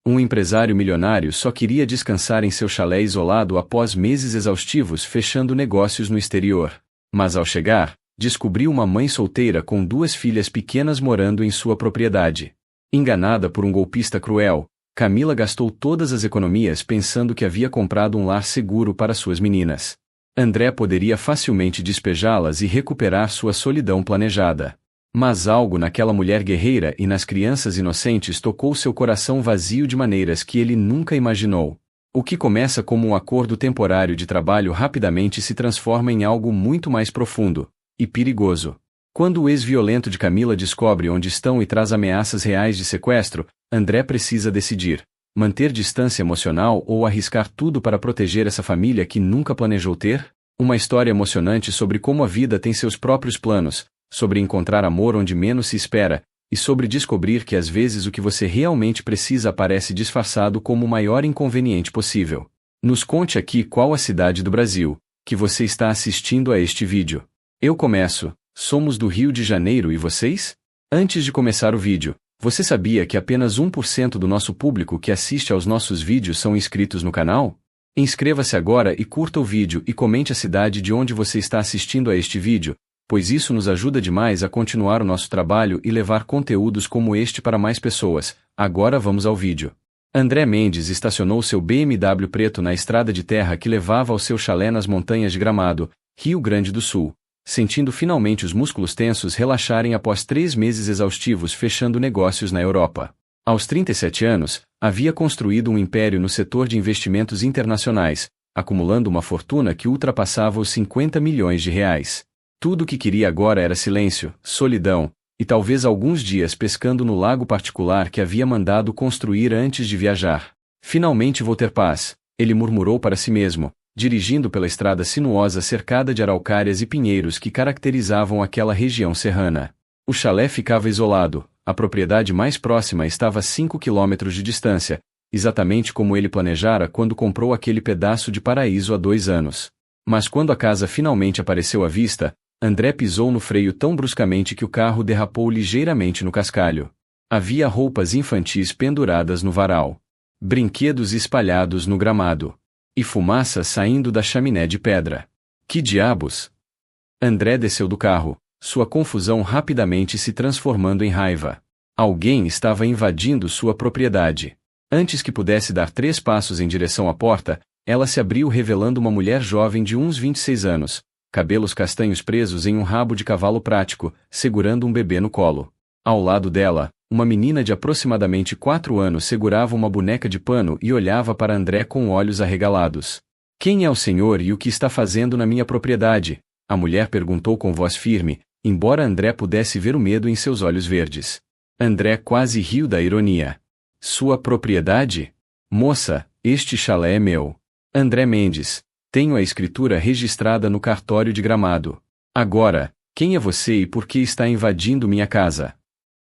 Um empresário milionário só queria descansar em seu chalé isolado após meses exaustivos fechando negócios no exterior. Mas ao chegar, descobriu uma mãe solteira com 2 filhas pequenas morando em sua propriedade. Enganada por um golpista cruel, Camila gastou todas as economias pensando que havia comprado um lar seguro para suas meninas. André poderia facilmente despejá-las e recuperar sua solidão planejada. Mas algo naquela mulher guerreira e nas crianças inocentes tocou seu coração vazio de maneiras que ele nunca imaginou. O que começa como um acordo temporário de trabalho rapidamente se transforma em algo muito mais profundo e perigoso. Quando o ex-violento de Camila descobre onde estão e traz ameaças reais de sequestro, André precisa decidir: manter distância emocional ou arriscar tudo para proteger essa família que nunca planejou ter? Uma história emocionante sobre como a vida tem seus próprios planos, sobre encontrar amor onde menos se espera, e sobre descobrir que às vezes o que você realmente precisa aparece disfarçado como o maior inconveniente possível. Nos conte aqui qual a cidade do Brasil que você está assistindo a este vídeo. Eu começo. Somos do Rio de Janeiro e vocês? Antes de começar o vídeo, você sabia que apenas 1% do nosso público que assiste aos nossos vídeos são inscritos no canal? Inscreva-se agora e curta o vídeo e comente a cidade de onde você está assistindo a este vídeo, pois isso nos ajuda demais a continuar o nosso trabalho e levar conteúdos como este para mais pessoas. Agora vamos ao vídeo. André Mendes estacionou seu BMW preto na estrada de terra que levava ao seu chalé nas montanhas de Gramado, Rio Grande do Sul, sentindo finalmente os músculos tensos relaxarem após 3 meses exaustivos fechando negócios na Europa. Aos 37 anos, havia construído um império no setor de investimentos internacionais, acumulando uma fortuna que ultrapassava os 50 milhões de reais. Tudo o que queria agora era silêncio, solidão, e talvez alguns dias pescando no lago particular que havia mandado construir antes de viajar. Finalmente vou ter paz, ele murmurou para si mesmo, dirigindo pela estrada sinuosa cercada de araucárias e pinheiros que caracterizavam aquela região serrana. O chalé ficava isolado, a propriedade mais próxima estava a 5 quilômetros de distância, exatamente como ele planejara quando comprou aquele pedaço de paraíso há 2 anos. Mas quando a casa finalmente apareceu à vista, André pisou no freio tão bruscamente que o carro derrapou ligeiramente no cascalho. Havia roupas infantis penduradas no varal, brinquedos espalhados no gramado, e fumaça saindo da chaminé de pedra. Que diabos? André desceu do carro, sua confusão rapidamente se transformando em raiva. Alguém estava invadindo sua propriedade. Antes que pudesse dar 3 passos em direção à porta, ela se abriu revelando uma mulher jovem de uns 26 anos, cabelos castanhos presos em um rabo de cavalo prático, segurando um bebê no colo. Ao lado dela, uma menina de aproximadamente 4 anos segurava uma boneca de pano e olhava para André com olhos arregalados. Quem é o senhor e o que está fazendo na minha propriedade? A mulher perguntou com voz firme, embora André pudesse ver o medo em seus olhos verdes. André quase riu da ironia. Sua propriedade? Moça, este chalé é meu. André Mendes. Tenho a escritura registrada no cartório de Gramado. Agora, quem é você e por que está invadindo minha casa?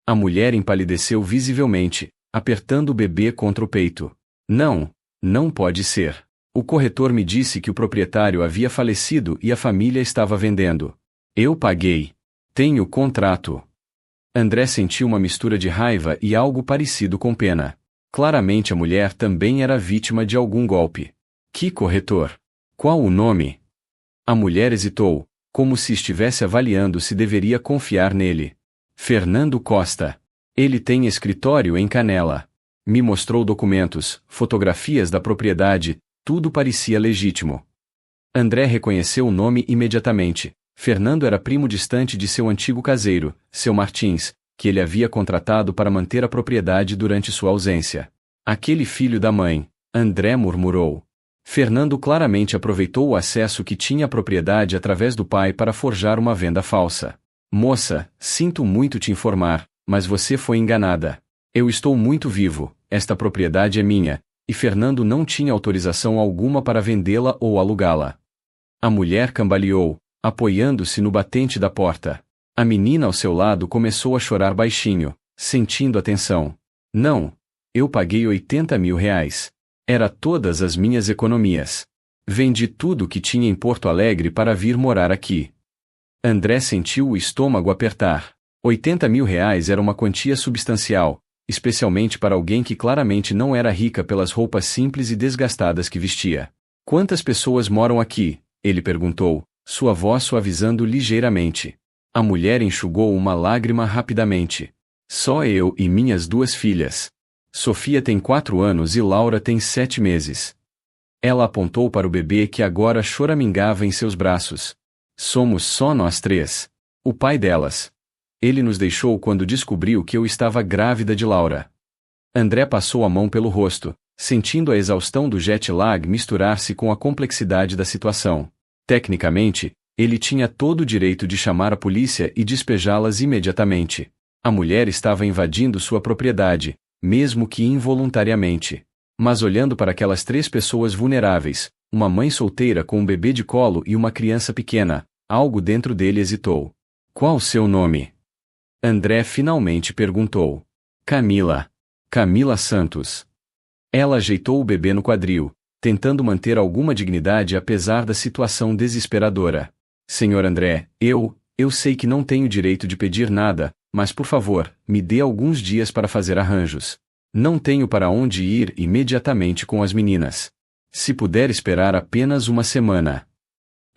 A mulher empalideceu visivelmente, apertando o bebê contra o peito. Não, não pode ser. O corretor me disse que o proprietário havia falecido e a família estava vendendo. Eu paguei. Tenho contrato. André sentiu uma mistura de raiva e algo parecido com pena. Claramente a mulher também era vítima de algum golpe. Que corretor? Qual o nome? A mulher hesitou, como se estivesse avaliando se deveria confiar nele. Fernando Costa. Ele tem escritório em Canela. Me mostrou documentos, fotografias da propriedade, tudo parecia legítimo. André reconheceu o nome imediatamente. Fernando era primo distante de seu antigo caseiro, seu Martins, que ele havia contratado para manter a propriedade durante sua ausência. Aquele filho da mãe, André murmurou. Fernando claramente aproveitou o acesso que tinha à propriedade através do pai para forjar uma venda falsa. Moça, sinto muito te informar, mas você foi enganada. Eu estou muito vivo, esta propriedade é minha, e Fernando não tinha autorização alguma para vendê-la ou alugá-la. A mulher cambaleou, apoiando-se no batente da porta. A menina ao seu lado começou a chorar baixinho, sentindo a tensão. Não, eu paguei 80 mil reais. Era todas as minhas economias. Vendi tudo o que tinha em Porto Alegre para vir morar aqui. André sentiu o estômago apertar. 80 mil reais era uma quantia substancial, especialmente para alguém que claramente não era rica pelas roupas simples e desgastadas que vestia. Quantas pessoas moram aqui? Ele perguntou, sua voz suavizando ligeiramente. A mulher enxugou uma lágrima rapidamente. Só eu e minhas 2 filhas. Sofia tem 4 anos e Laura tem 7 meses. Ela apontou para o bebê que agora choramingava em seus braços. Somos só nós 3. O pai delas. Ele nos deixou quando descobriu que eu estava grávida de Laura. André passou a mão pelo rosto, sentindo a exaustão do jet lag misturar-se com a complexidade da situação. Tecnicamente, ele tinha todo o direito de chamar a polícia e despejá-las imediatamente. A mulher estava invadindo sua propriedade, mesmo que involuntariamente. Mas olhando para aquelas 3 pessoas vulneráveis, uma mãe solteira com um bebê de colo e uma criança pequena, algo dentro dele hesitou. Qual seu nome? André finalmente perguntou. Camila. Camila Santos. Ela ajeitou o bebê no quadril, tentando manter alguma dignidade apesar da situação desesperadora. Senhor André, eu sei que não tenho direito de pedir nada, mas por favor, me dê alguns dias para fazer arranjos. Não tenho para onde ir imediatamente com as meninas. Se puder esperar apenas uma semana.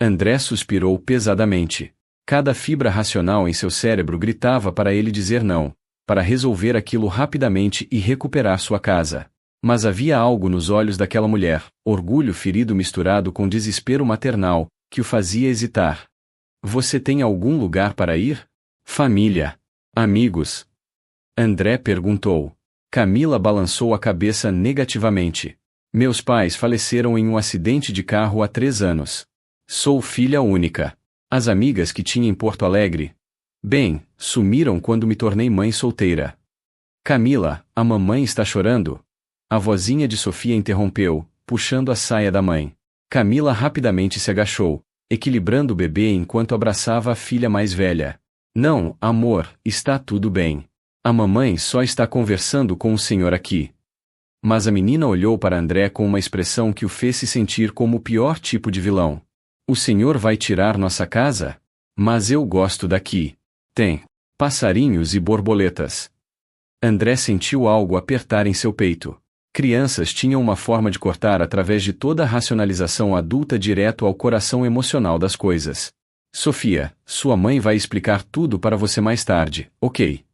André suspirou pesadamente. Cada fibra racional em seu cérebro gritava para ele dizer não, para resolver aquilo rapidamente e recuperar sua casa. Mas havia algo nos olhos daquela mulher, orgulho ferido misturado com desespero maternal, que o fazia hesitar. Você tem algum lugar para ir? Família? Amigos? André perguntou. Camila balançou a cabeça negativamente. Meus pais faleceram em um acidente de carro há 3 anos. Sou filha única. As amigas que tinha em Porto Alegre, bem, sumiram quando me tornei mãe solteira. Camila, a mamãe está chorando? A vozinha de Sofia interrompeu, puxando a saia da mãe. Camila rapidamente se agachou, equilibrando o bebê enquanto abraçava a filha mais velha. Não, amor, está tudo bem. A mamãe só está conversando com o senhor aqui. Mas a menina olhou para André com uma expressão que o fez se sentir como o pior tipo de vilão. O senhor vai tirar nossa casa? Mas eu gosto daqui. Tem passarinhos e borboletas. André sentiu algo apertar em seu peito. Crianças tinham uma forma de cortar através de toda a racionalização adulta direto ao coração emocional das coisas. Sofia, sua mãe vai explicar tudo para você mais tarde, ok?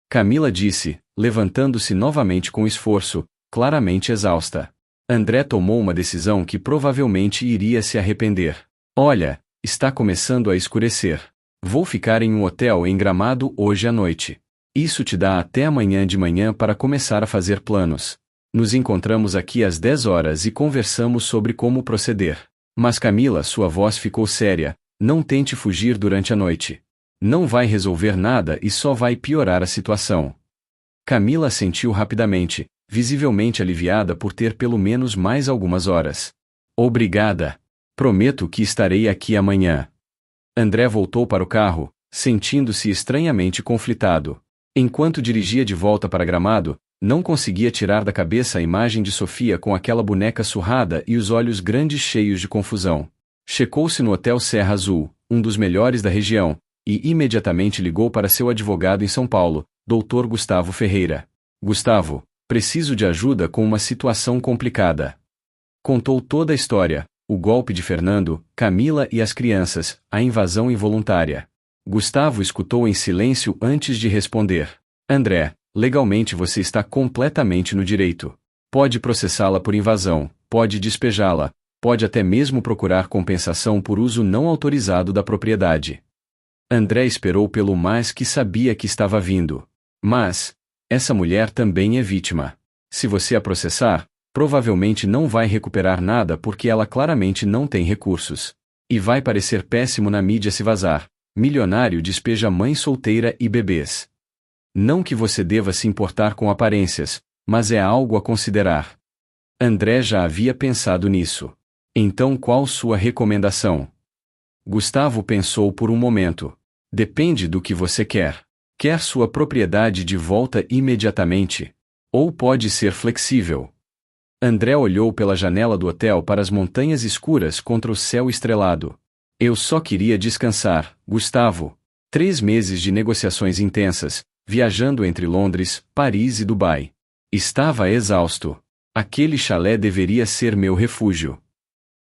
Camila disse, levantando-se novamente com esforço, claramente exausta. André tomou uma decisão que provavelmente iria se arrepender. Olha, está começando a escurecer. Vou ficar em um hotel em Gramado hoje à noite. Isso te dá até amanhã de manhã para começar a fazer planos. Nos encontramos aqui às 10 horas e conversamos sobre como proceder. Mas Camila, sua voz ficou séria. Não tente fugir durante a noite. Não vai resolver nada e só vai piorar a situação. Camila assentiu rapidamente, visivelmente aliviada por ter pelo menos mais algumas horas. Obrigada. Prometo que estarei aqui amanhã. André voltou para o carro, sentindo-se estranhamente conflitado. Enquanto dirigia de volta para Gramado, não conseguia tirar da cabeça a imagem de Sofia com aquela boneca surrada e os olhos grandes cheios de confusão. Checou-se no Hotel Serra Azul, um dos melhores da região, e imediatamente ligou para seu advogado em São Paulo, Dr. Gustavo Ferreira. Gustavo, preciso de ajuda com uma situação complicada. Contou toda a história, o golpe de Fernando, Camila e as crianças, a invasão involuntária. Gustavo escutou em silêncio antes de responder. André, legalmente você está completamente no direito. Pode processá-la por invasão, pode despejá-la, pode até mesmo procurar compensação por uso não autorizado da propriedade. André esperou pelo mais que sabia que estava vindo. Mas, essa mulher também é vítima. Se você a processar, provavelmente não vai recuperar nada porque ela claramente não tem recursos. E vai parecer péssimo na mídia se vazar. Milionário despeja mãe solteira e bebês. Não que você deva se importar com aparências, mas é algo a considerar. André já havia pensado nisso. Então qual sua recomendação? Gustavo pensou por um momento. Depende do que você quer. Quer sua propriedade de volta imediatamente? Ou pode ser flexível? André olhou pela janela do hotel para as montanhas escuras contra o céu estrelado. Eu só queria descansar, Gustavo. 3 meses de negociações intensas, viajando entre Londres, Paris e Dubai. Estava exausto. Aquele chalé deveria ser meu refúgio.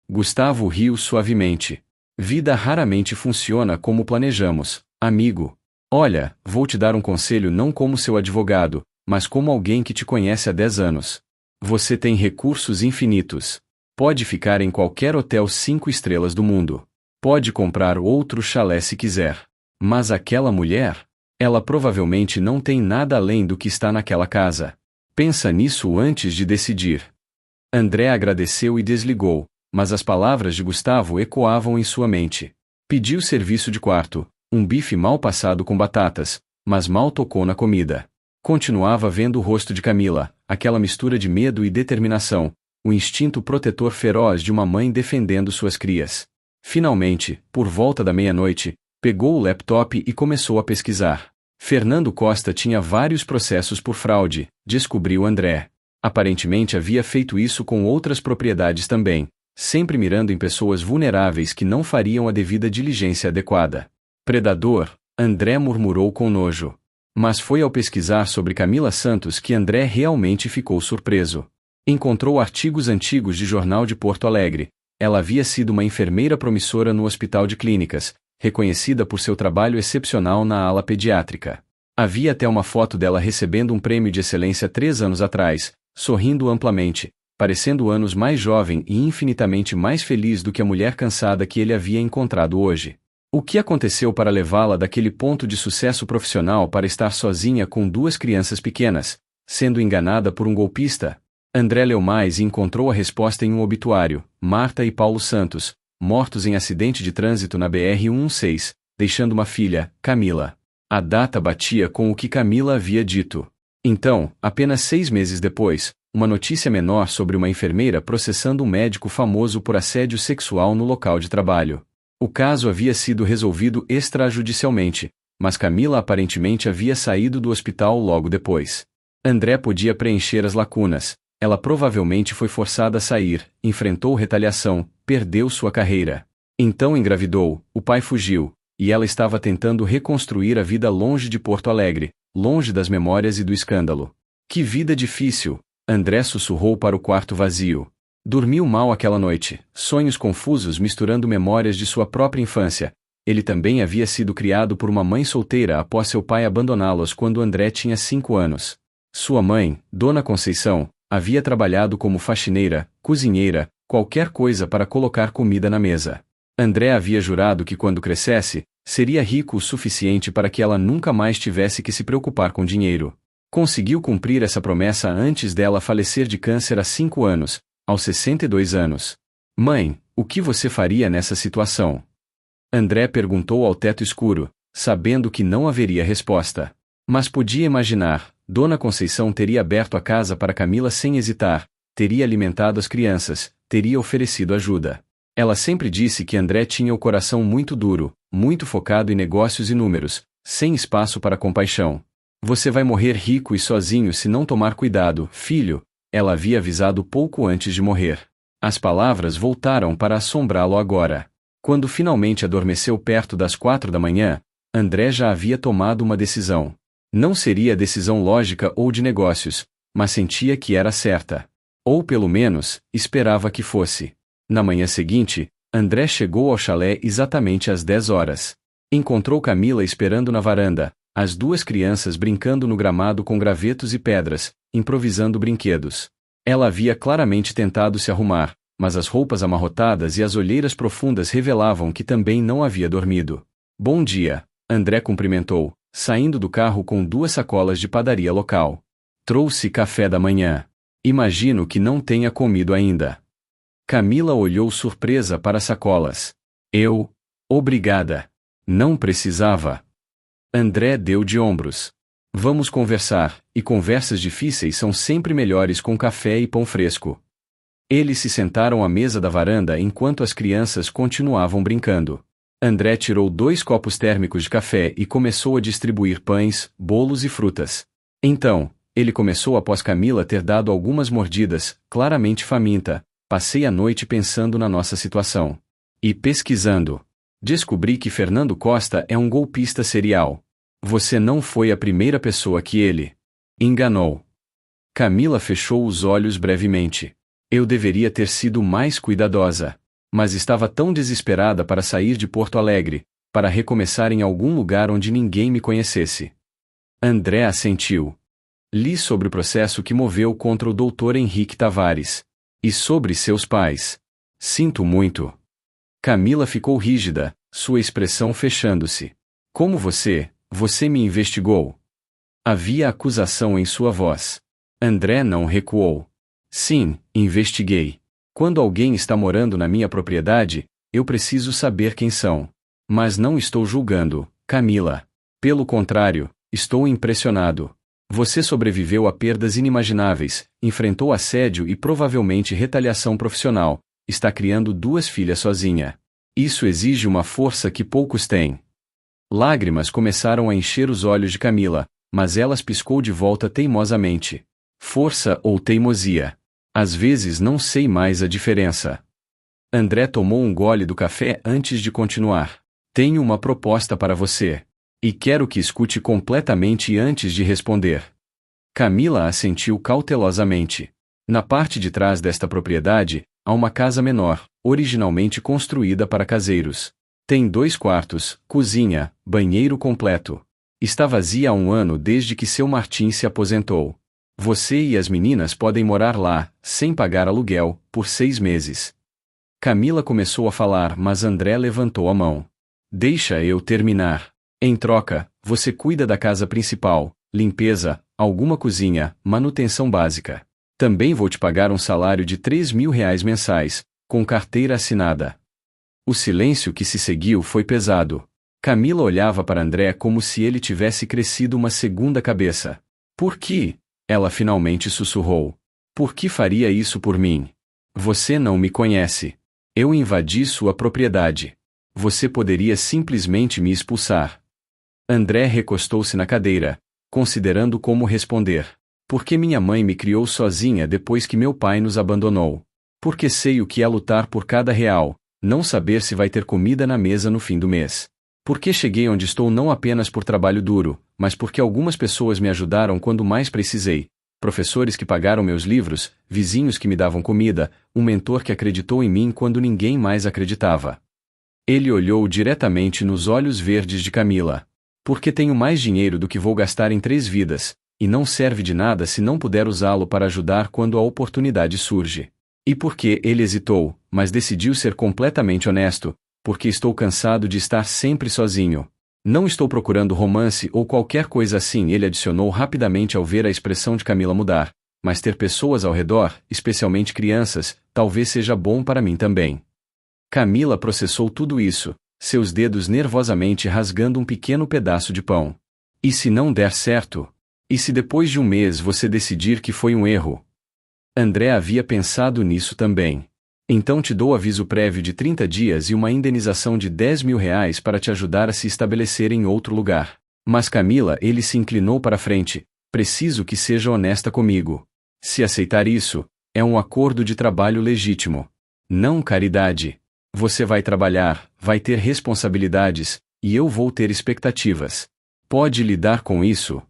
Gustavo riu suavemente. Vida raramente funciona como planejamos, amigo. Olha, vou te dar um conselho não como seu advogado, mas como alguém que te conhece há 10 anos. Você tem recursos infinitos. Pode ficar em qualquer hotel 5 estrelas do mundo. Pode comprar outro chalé se quiser. Mas aquela mulher? Ela provavelmente não tem nada além do que está naquela casa. Pensa nisso antes de decidir. André agradeceu e desligou, mas as palavras de Gustavo ecoavam em sua mente. Pediu serviço de quarto, um bife mal passado com batatas, mas mal tocou na comida. Continuava vendo o rosto de Camila, aquela mistura de medo e determinação, o instinto protetor feroz de uma mãe defendendo suas crias. Finalmente, por volta da meia-noite, pegou o laptop e começou a pesquisar. Fernando Costa tinha vários processos por fraude, descobriu André. Aparentemente havia feito isso com outras propriedades também, sempre mirando em pessoas vulneráveis que não fariam a devida diligência adequada. Predador, André murmurou com nojo. Mas foi ao pesquisar sobre Camila Santos que André realmente ficou surpreso. Encontrou artigos antigos de jornal de Porto Alegre. Ela havia sido uma enfermeira promissora no Hospital de Clínicas, reconhecida por seu trabalho excepcional na ala pediátrica. Havia até uma foto dela recebendo um prêmio de excelência 3 anos atrás, sorrindo amplamente, parecendo anos mais jovem e infinitamente mais feliz do que a mulher cansada que ele havia encontrado hoje. O que aconteceu para levá-la daquele ponto de sucesso profissional para estar sozinha com 2 crianças pequenas, sendo enganada por um golpista? André leu mais e encontrou a resposta em um obituário: Marta e Paulo Santos, mortos em acidente de trânsito na BR-116, deixando uma filha, Camila. A data batia com o que Camila havia dito. Então, apenas 6 meses depois, uma notícia menor sobre uma enfermeira processando um médico famoso por assédio sexual no local de trabalho. O caso havia sido resolvido extrajudicialmente, mas Camila aparentemente havia saído do hospital logo depois. André podia preencher as lacunas. Ela provavelmente foi forçada a sair, enfrentou retaliação, perdeu sua carreira. Então engravidou, o pai fugiu, e ela estava tentando reconstruir a vida longe de Porto Alegre, longe das memórias e do escândalo. Que vida difícil! André sussurrou para o quarto vazio. Dormiu mal aquela noite, sonhos confusos misturando memórias de sua própria infância. Ele também havia sido criado por uma mãe solteira após seu pai abandoná-los quando André tinha 5 anos. Sua mãe, Dona Conceição, havia trabalhado como faxineira, cozinheira, qualquer coisa para colocar comida na mesa. André havia jurado que quando crescesse, seria rico o suficiente para que ela nunca mais tivesse que se preocupar com dinheiro. Conseguiu cumprir essa promessa antes dela falecer de câncer há 5 anos, aos 62 anos. Mãe, o que você faria nessa situação? André perguntou ao teto escuro, sabendo que não haveria resposta. Mas podia imaginar, Dona Conceição teria aberto a casa para Camila sem hesitar, teria alimentado as crianças, teria oferecido ajuda. Ela sempre disse que André tinha o coração muito duro, muito focado em negócios e números, sem espaço para compaixão. Você vai morrer rico e sozinho se não tomar cuidado, filho, ela havia avisado pouco antes de morrer. As palavras voltaram para assombrá-lo agora. Quando finalmente adormeceu perto das 4 da manhã, André já havia tomado uma decisão. Não seria decisão lógica ou de negócios, mas sentia que era certa. Ou pelo menos, esperava que fosse. Na manhã seguinte, André chegou ao chalé exatamente às 10 horas. Encontrou Camila esperando na varanda, as 2 crianças brincando no gramado com gravetos e pedras, improvisando brinquedos. Ela havia claramente tentado se arrumar, mas as roupas amarrotadas e as olheiras profundas revelavam que também não havia dormido. Bom dia, André cumprimentou, saindo do carro com 2 sacolas de padaria local. Trouxe café da manhã. Imagino que não tenha comido ainda. Camila olhou surpresa para as sacolas. Obrigada. Não precisava. André deu de ombros. Vamos conversar, e conversas difíceis são sempre melhores com café e pão fresco. Eles se sentaram à mesa da varanda enquanto as crianças continuavam brincando. André tirou 2 copos térmicos de café e começou a distribuir pães, bolos e frutas. Então, ele começou após Camila ter dado algumas mordidas, claramente faminta. Passei a noite pensando na nossa situação. E pesquisando. Descobri que Fernando Costa é um golpista serial. Você não foi a primeira pessoa que ele enganou. Camila fechou os olhos brevemente. Eu deveria ter sido mais cuidadosa. Mas estava tão desesperada para sair de Porto Alegre, para recomeçar em algum lugar onde ninguém me conhecesse. André assentiu. Li sobre o processo que moveu contra o Dr. Henrique Tavares. E sobre seus pais. Sinto muito. Camila ficou rígida, sua expressão fechando-se. Como você me investigou? Havia acusação em sua voz. André não recuou. Sim, investiguei. Quando alguém está morando na minha propriedade, eu preciso saber quem são. Mas não estou julgando, Camila. Pelo contrário, estou impressionado. Você sobreviveu a perdas inimagináveis, enfrentou assédio e provavelmente retaliação profissional, está criando 2 filhas sozinha. Isso exige uma força que poucos têm. Lágrimas começaram a encher os olhos de Camila, mas elas piscou de volta teimosamente. Força ou teimosia? Às vezes não sei mais a diferença. André tomou um gole do café antes de continuar. Tenho uma proposta para você. E quero que escute completamente antes de responder. Camila assentiu cautelosamente. Na parte de trás desta propriedade, há uma casa menor, originalmente construída para caseiros. Tem 2 quartos, cozinha, banheiro completo. Está vazia há 1 ano desde que seu Martim se aposentou. Você e as meninas podem morar lá, sem pagar aluguel, por 6 meses. Camila começou a falar, mas André levantou a mão. Deixa eu terminar. Em troca, você cuida da casa principal, limpeza, alguma cozinha, manutenção básica. Também vou te pagar um salário de R$ 3.000 mensais, com carteira assinada. O silêncio que se seguiu foi pesado. Camila olhava para André como se ele tivesse crescido uma segunda cabeça. Por que? Ela finalmente sussurrou. Por que faria isso por mim? Você não me conhece. Eu invadi sua propriedade. Você poderia simplesmente me expulsar. André recostou-se na cadeira, considerando como responder. Porque minha mãe me criou sozinha depois que meu pai nos abandonou. Porque sei o que é lutar por cada real, não saber se vai ter comida na mesa no fim do mês. Porque cheguei onde estou não apenas por trabalho duro, mas porque algumas pessoas me ajudaram quando mais precisei. Professores que pagaram meus livros, vizinhos que me davam comida, um mentor que acreditou em mim quando ninguém mais acreditava. Ele olhou diretamente nos olhos verdes de Camila. Porque tenho mais dinheiro do que vou gastar em 3 vidas, e não serve de nada se não puder usá-lo para ajudar quando a oportunidade surge. E porque ele hesitou, mas decidiu ser completamente honesto, porque estou cansado de estar sempre sozinho. Não estou procurando romance ou qualquer coisa assim, ele adicionou rapidamente ao ver a expressão de Camila mudar, mas ter pessoas ao redor, especialmente crianças, talvez seja bom para mim também. Camila processou tudo isso, seus dedos nervosamente rasgando um pequeno pedaço de pão. E se não der certo? E se depois de 1 mês você decidir que foi um erro? André havia pensado nisso também. Então te dou aviso prévio de 30 dias e uma indenização de R$ 10.000 para te ajudar a se estabelecer em outro lugar. Mas Camila, ele se inclinou para frente. Preciso que seja honesta comigo. Se aceitar isso, é um acordo de trabalho legítimo. Não caridade. Você vai trabalhar, vai ter responsabilidades, e eu vou ter expectativas. Pode lidar com isso?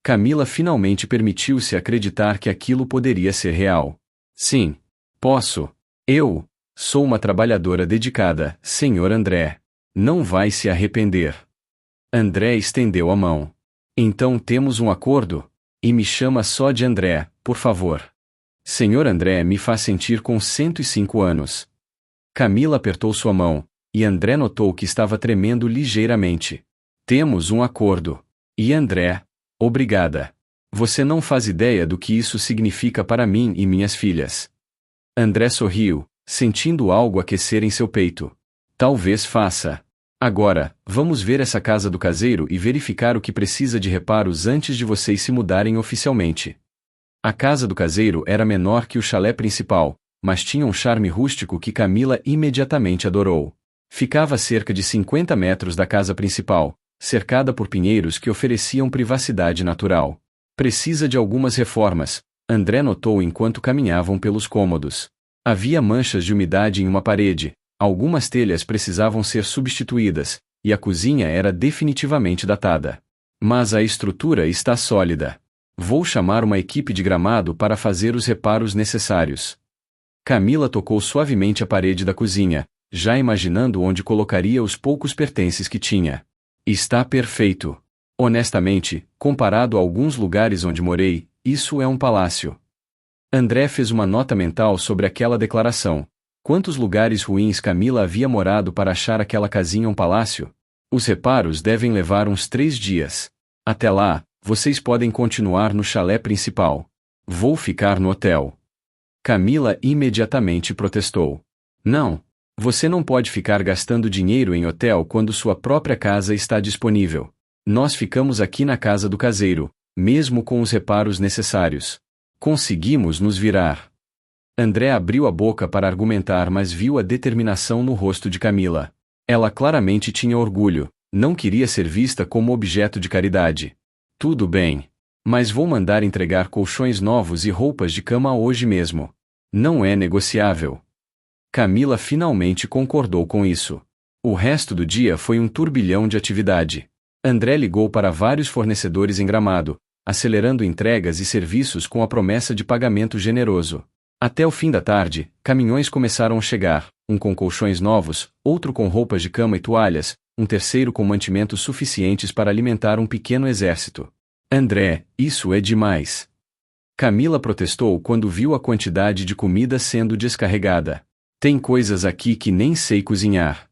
Camila finalmente permitiu-se acreditar que aquilo poderia ser real. Sim, posso. Eu sou uma trabalhadora dedicada, Sr. André. Não vai se arrepender. André estendeu a mão. Então temos um acordo? E me chama só de André, por favor. Sr. André me faz sentir com 105 anos. Camila apertou sua mão, e André notou que estava tremendo ligeiramente. Temos um acordo. E André, obrigada. Você não faz ideia do que isso significa para mim e minhas filhas. André sorriu, sentindo algo aquecer em seu peito. Talvez faça. Agora, vamos ver essa casa do caseiro e verificar o que precisa de reparos antes de vocês se mudarem oficialmente. A casa do caseiro era menor que o chalé principal, mas tinha um charme rústico que Camila imediatamente adorou. Ficava a cerca de 50 metros da casa principal, cercada por pinheiros que ofereciam privacidade natural. Precisa de algumas reformas, André notou enquanto caminhavam pelos cômodos. Havia manchas de umidade em uma parede, algumas telhas precisavam ser substituídas, e a cozinha era definitivamente datada. Mas a estrutura está sólida. Vou chamar uma equipe de gramado para fazer os reparos necessários. Camila tocou suavemente a parede da cozinha, já imaginando onde colocaria os poucos pertences que tinha. Está perfeito. Honestamente, comparado a alguns lugares onde morei, isso é um palácio. André fez uma nota mental sobre aquela declaração. Quantos lugares ruins Camila havia morado para achar aquela casinha um palácio? Os reparos devem levar uns 3 dias. Até lá, vocês podem continuar no chalé principal. Vou ficar no hotel. Camila imediatamente protestou. Não. Você não pode ficar gastando dinheiro em hotel quando sua própria casa está disponível. Nós ficamos aqui na casa do caseiro, mesmo com os reparos necessários. Conseguimos nos virar. André abriu a boca para argumentar, mas viu a determinação no rosto de Camila. Ela claramente tinha orgulho, não queria ser vista como objeto de caridade. Tudo bem. Mas vou mandar entregar colchões novos e roupas de cama hoje mesmo. Não é negociável. Camila finalmente concordou com isso. O resto do dia foi um turbilhão de atividade. André ligou para vários fornecedores em Gramado, acelerando entregas e serviços com a promessa de pagamento generoso. Até o fim da tarde, caminhões começaram a chegar, um com colchões novos, outro com roupas de cama e toalhas, um terceiro com mantimentos suficientes para alimentar um pequeno exército. André, isso é demais. Camila protestou quando viu a quantidade de comida sendo descarregada. Tem coisas aqui que nem sei cozinhar.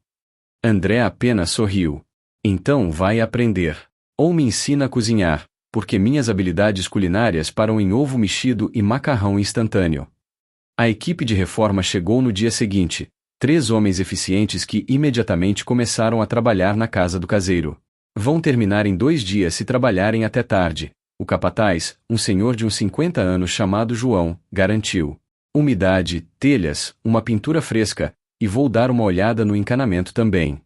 André apenas sorriu. Então vai aprender. Ou me ensina a cozinhar, porque minhas habilidades culinárias param em ovo mexido e macarrão instantâneo. A equipe de reforma chegou no dia seguinte, 3 homens eficientes que imediatamente começaram a trabalhar na casa do caseiro. Vão terminar em 2 dias se trabalharem até tarde, o capataz, um senhor de uns 50 anos chamado João, garantiu. Umidade, telhas, uma pintura fresca, e vou dar uma olhada no encanamento também.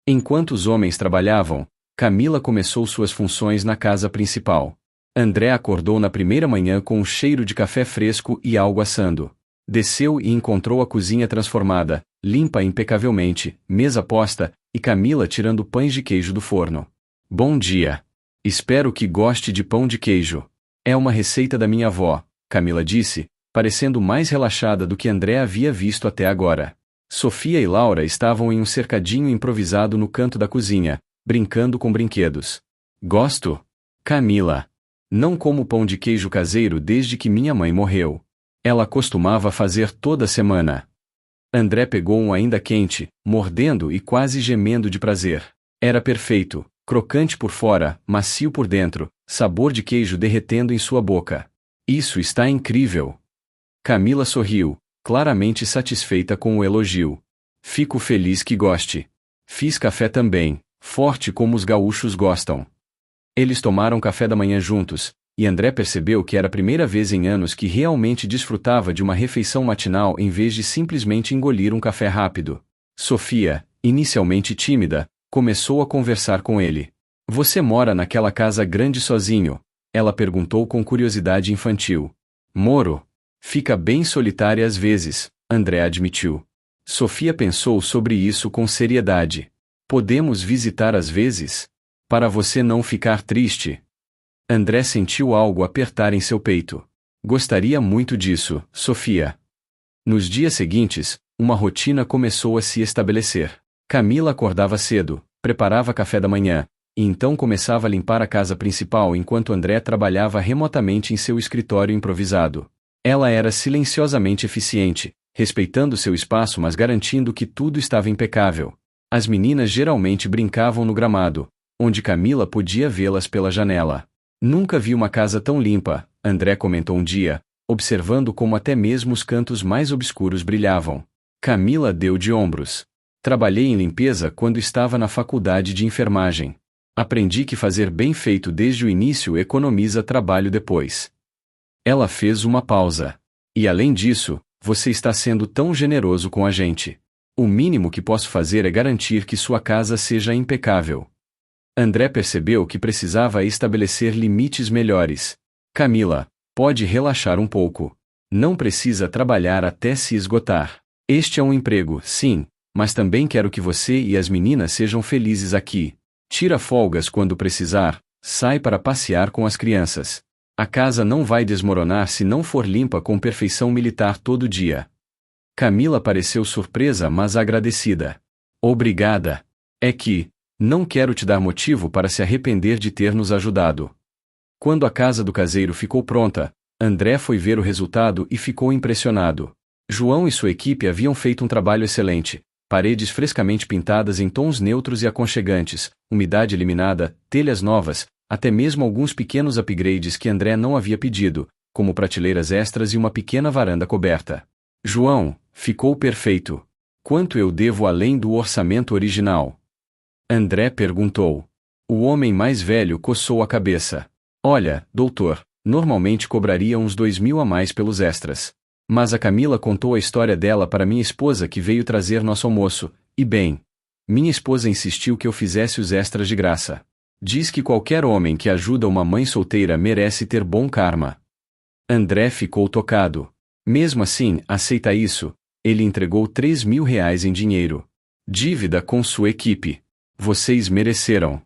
Enquanto os homens trabalhavam, Camila começou suas funções na casa principal. André acordou na primeira manhã com um cheiro de café fresco e algo assando. Desceu e encontrou a cozinha transformada, limpa impecavelmente, mesa posta, e Camila tirando pães de queijo do forno. Bom dia. Espero que goste de pão de queijo. É uma receita da minha avó, Camila disse, parecendo mais relaxada do que André havia visto até agora. Sofia e Laura estavam em um cercadinho improvisado no canto da cozinha, brincando com brinquedos. Gosto? Camila. Não como pão de queijo caseiro desde que minha mãe morreu. Ela costumava fazer toda semana. André pegou um ainda quente, mordendo e quase gemendo de prazer. Era perfeito, crocante por fora, macio por dentro, sabor de queijo derretendo em sua boca. Isso está incrível. Camila sorriu, claramente satisfeita com o elogio. Fico feliz que goste. Fiz café também, forte como os gaúchos gostam. Eles tomaram café da manhã juntos, e André percebeu que era a primeira vez em anos que realmente desfrutava de uma refeição matinal em vez de simplesmente engolir um café rápido. Sofia, inicialmente tímida, começou a conversar com ele. Você mora naquela casa grande sozinho? Ela perguntou com curiosidade infantil. Moro. Fica bem solitária às vezes, André admitiu. Sofia pensou sobre isso com seriedade. Podemos visitar às vezes? Para você não ficar triste. André sentiu algo apertar em seu peito. Gostaria muito disso, Sofia. Nos dias seguintes, uma rotina começou a se estabelecer. Camila acordava cedo, preparava café da manhã, e então começava a limpar a casa principal enquanto André trabalhava remotamente em seu escritório improvisado. Ela era silenciosamente eficiente, respeitando seu espaço mas garantindo que tudo estava impecável. As meninas geralmente brincavam no gramado, onde Camila podia vê-las pela janela. Nunca vi uma casa tão limpa, André comentou um dia, observando como até mesmo os cantos mais obscuros brilhavam. Camila deu de ombros. Trabalhei em limpeza quando estava na faculdade de enfermagem. Aprendi que fazer bem feito desde o início economiza trabalho depois. Ela fez uma pausa. E além disso, você está sendo tão generoso com a gente. O mínimo que posso fazer é garantir que sua casa seja impecável. André percebeu que precisava estabelecer limites melhores. Camila, pode relaxar um pouco. Não precisa trabalhar até se esgotar. Este é um emprego, sim, mas também quero que você e as meninas sejam felizes aqui. Tira folgas quando precisar, Sai para passear com as crianças. A casa não vai desmoronar se não for limpa com perfeição militar todo dia. Camila pareceu surpresa, mas agradecida. Obrigada. É que, não quero te dar motivo para se arrepender de ter nos ajudado. Quando a casa do caseiro ficou pronta, André foi ver o resultado e ficou impressionado. João e sua equipe haviam feito um trabalho excelente. Paredes frescamente pintadas em tons neutros e aconchegantes, umidade eliminada, telhas novas, até mesmo alguns pequenos upgrades que André não havia pedido, como prateleiras extras e uma pequena varanda coberta. João, ficou perfeito. Quanto eu devo além do orçamento original? André perguntou. O homem mais velho coçou a cabeça. Olha, doutor, normalmente cobraria uns 2.000 a mais pelos extras. Mas a Camila contou a história dela para minha esposa que veio trazer nosso almoço, e bem, minha esposa insistiu que eu fizesse os extras de graça. Diz que qualquer homem que ajuda uma mãe solteira merece ter bom karma. André ficou tocado. Mesmo assim, aceita isso. Ele entregou 3.000 reais em dinheiro. Dívida com sua equipe. Vocês mereceram.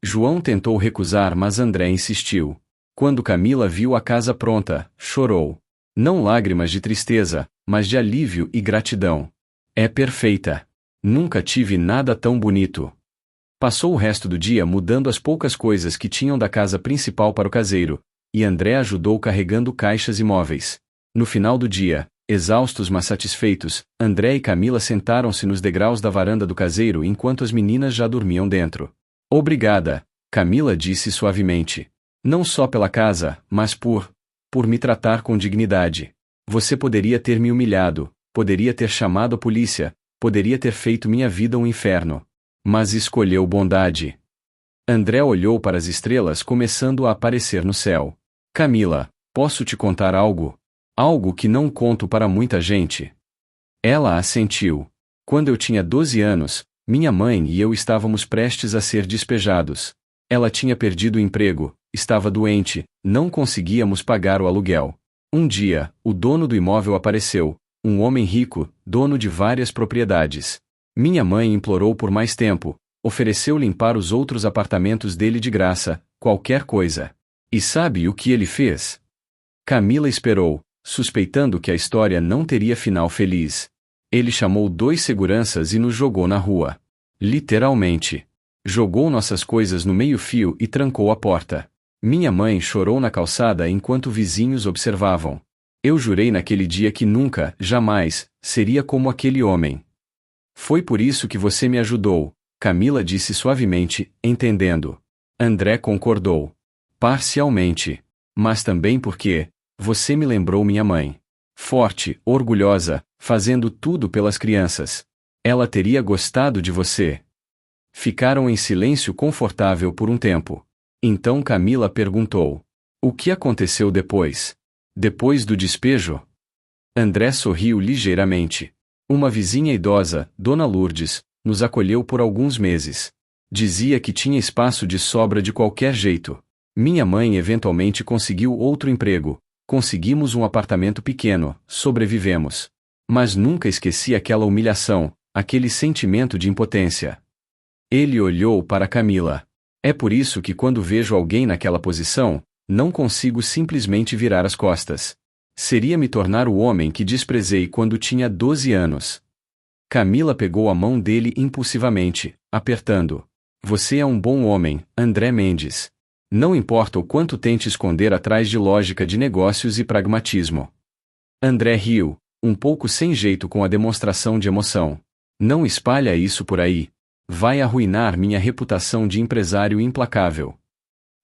João tentou recusar, mas André insistiu. Quando Camila viu a casa pronta, chorou. Não lágrimas de tristeza, mas de alívio e gratidão. É perfeita. Nunca tive nada tão bonito. Passou o resto do dia mudando as poucas coisas que tinham da casa principal para o caseiro, e André ajudou carregando caixas e móveis. No final do dia, exaustos mas satisfeitos, André e Camila sentaram-se nos degraus da varanda do caseiro enquanto as meninas já dormiam dentro. Obrigada, Camila disse suavemente. Não só pela casa, mas por me tratar com dignidade. Você poderia ter me humilhado, poderia ter chamado a polícia, poderia ter feito minha vida um inferno. Mas escolheu bondade. André olhou para as estrelas começando a aparecer no céu. Camila, posso te contar algo? Algo que não conto para muita gente. Ela assentiu. Quando eu tinha 12 anos, minha mãe e eu estávamos prestes a ser despejados. Ela tinha perdido o emprego, estava doente, não conseguíamos pagar o aluguel. Um dia, o dono do imóvel apareceu, um homem rico, dono de várias propriedades. Minha mãe implorou por mais tempo, ofereceu limpar os outros apartamentos dele de graça, qualquer coisa. E sabe o que ele fez? Camila esperou, suspeitando que a história não teria final feliz. Ele chamou 2 seguranças e nos jogou na rua. Literalmente. Jogou nossas coisas no meio-fio e trancou a porta. Minha mãe chorou na calçada enquanto vizinhos observavam. Eu jurei naquele dia que nunca, jamais, seria como aquele homem. Foi por isso que você me ajudou, Camila disse suavemente, entendendo. André concordou. Parcialmente. Mas também porque você me lembrou minha mãe. Forte, orgulhosa, fazendo tudo pelas crianças. Ela teria gostado de você. Ficaram em silêncio confortável por um tempo. Então Camila perguntou. O que aconteceu depois? Depois do despejo? André sorriu ligeiramente. Uma vizinha idosa, Dona Lourdes, nos acolheu por alguns meses. Dizia que tinha espaço de sobra de qualquer jeito. Minha mãe eventualmente conseguiu outro emprego. Conseguimos um apartamento pequeno, sobrevivemos. Mas nunca esqueci aquela humilhação, aquele sentimento de impotência. Ele olhou para Camila. É por isso que quando vejo alguém naquela posição, não consigo simplesmente virar as costas. Seria me tornar o homem que desprezei quando tinha 12 anos. Camila pegou a mão dele impulsivamente, apertando. Você é um bom homem, André Mendes. Não importa o quanto tente esconder atrás de lógica de negócios e pragmatismo. André riu, um pouco sem jeito com a demonstração de emoção. Não espalha isso por aí. Vai arruinar minha reputação de empresário implacável.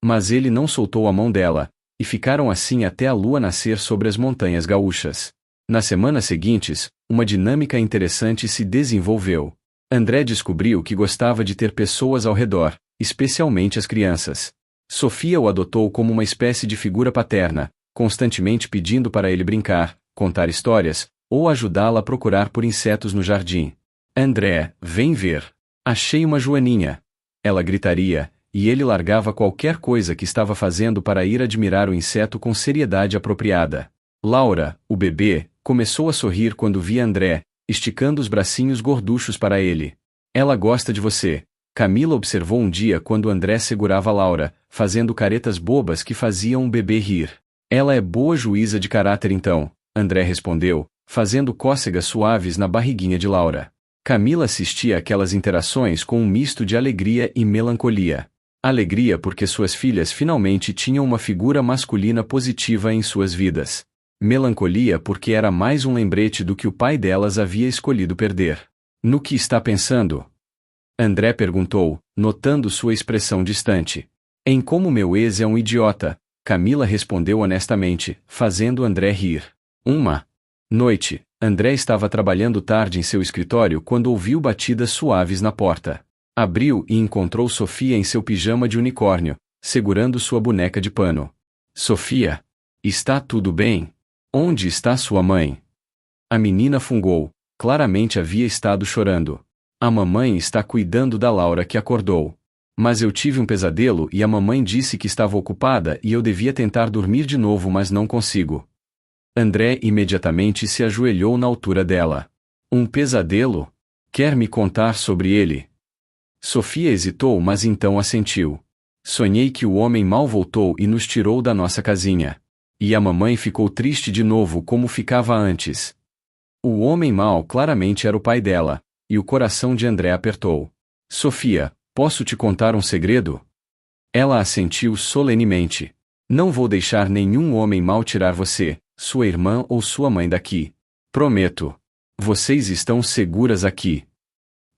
Mas ele não soltou a mão dela, e ficaram assim até a lua nascer sobre as montanhas gaúchas. Nas semanas seguintes, uma dinâmica interessante se desenvolveu. André descobriu que gostava de ter pessoas ao redor, especialmente as crianças. Sofia o adotou como uma espécie de figura paterna, constantemente pedindo para ele brincar, contar histórias, ou ajudá-la a procurar por insetos no jardim. André, vem ver. Achei uma joaninha. Ela gritaria, e ele largava qualquer coisa que estava fazendo para ir admirar o inseto com seriedade apropriada. Laura, o bebê, começou a sorrir quando via André, esticando os bracinhos gorduchos para ele. Ela gosta de você. Camila observou um dia quando André segurava Laura, fazendo caretas bobas que faziam o bebê rir. Ela é boa juíza de caráter então, André respondeu, fazendo cócegas suaves na barriguinha de Laura. Camila assistia àquelas interações com um misto de alegria e melancolia. Alegria porque suas filhas finalmente tinham uma figura masculina positiva em suas vidas. Melancolia porque era mais um lembrete do que o pai delas havia escolhido perder. No que está pensando? André perguntou, notando sua expressão distante. Em como meu ex é um idiota, Camila respondeu honestamente, fazendo André rir. Uma noite, André estava trabalhando tarde em seu escritório quando ouviu batidas suaves na porta. Abriu e encontrou Sofia em seu pijama de unicórnio, segurando sua boneca de pano. Sofia? Está tudo bem? Onde está sua mãe? A menina fungou. Claramente havia estado chorando. A mamãe está cuidando da Laura que acordou. Mas eu tive um pesadelo e a mamãe disse que estava ocupada e eu devia tentar dormir de novo, mas não consigo. André imediatamente se ajoelhou na altura dela. Um pesadelo? Quer me contar sobre ele? Sofia hesitou, mas então assentiu. Sonhei que o homem mau voltou e nos tirou da nossa casinha. E a mamãe ficou triste de novo como ficava antes. O homem mau claramente era o pai dela, e o coração de André apertou. Sofia, posso te contar um segredo? Ela assentiu solenemente. Não vou deixar nenhum homem mau tirar você, sua irmã ou sua mãe daqui. Prometo. Vocês estão seguras aqui.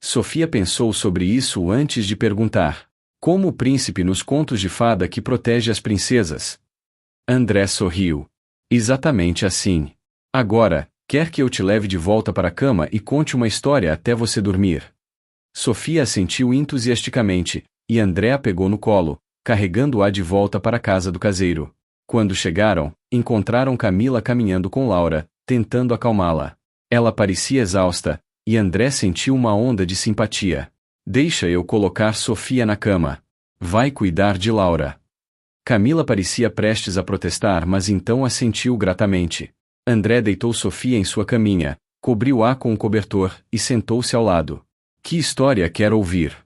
Sofia pensou sobre isso antes de perguntar. Como o príncipe nos contos de fada que protege as princesas? André sorriu. Exatamente assim. Agora, quer que eu te leve de volta para a cama e conte uma história até você dormir? Sofia assentiu entusiasticamente, e André a pegou no colo, carregando-a de volta para a casa do caseiro. Quando chegaram, encontraram Camila caminhando com Laura, tentando acalmá-la. Ela parecia exausta, e André sentiu uma onda de simpatia. Deixa eu colocar Sofia na cama. Vai cuidar de Laura. Camila parecia prestes a protestar, mas então assentiu gratamente. André deitou Sofia em sua caminha, cobriu-a com um cobertor e sentou-se ao lado. Que história quer ouvir?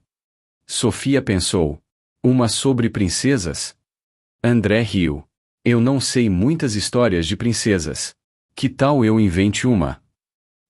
Sofia pensou. Uma sobre princesas? André riu. Eu não sei muitas histórias de princesas. Que tal eu invente uma?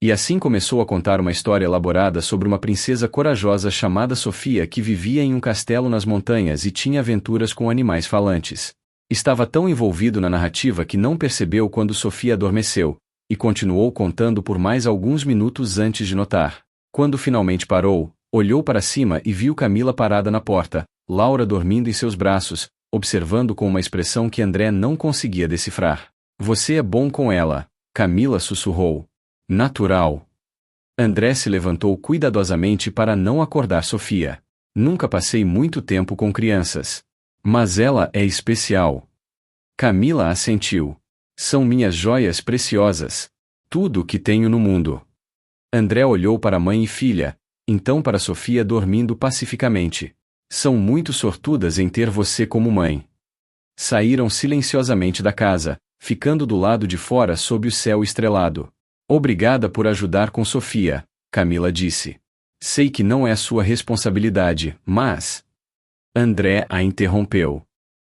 E assim começou a contar uma história elaborada sobre uma princesa corajosa chamada Sofia que vivia em um castelo nas montanhas e tinha aventuras com animais falantes. Estava tão envolvido na narrativa que não percebeu quando Sofia adormeceu, e continuou contando por mais alguns minutos antes de notar. Quando finalmente parou, olhou para cima e viu Camila parada na porta, Laura dormindo em seus braços, observando com uma expressão que André não conseguia decifrar. Você é bom com ela, Camila sussurrou. Natural. André se levantou cuidadosamente para não acordar Sofia. Nunca passei muito tempo com crianças. Mas ela é especial. Camila assentiu. São minhas joias preciosas. Tudo o que tenho no mundo. André olhou para mãe e filha, então para Sofia dormindo pacificamente. São muito sortudas em ter você como mãe. Saíram silenciosamente da casa, ficando do lado de fora sob o céu estrelado. Obrigada por ajudar com Sofia, Camila disse. Sei que não é sua responsabilidade, mas... André a interrompeu.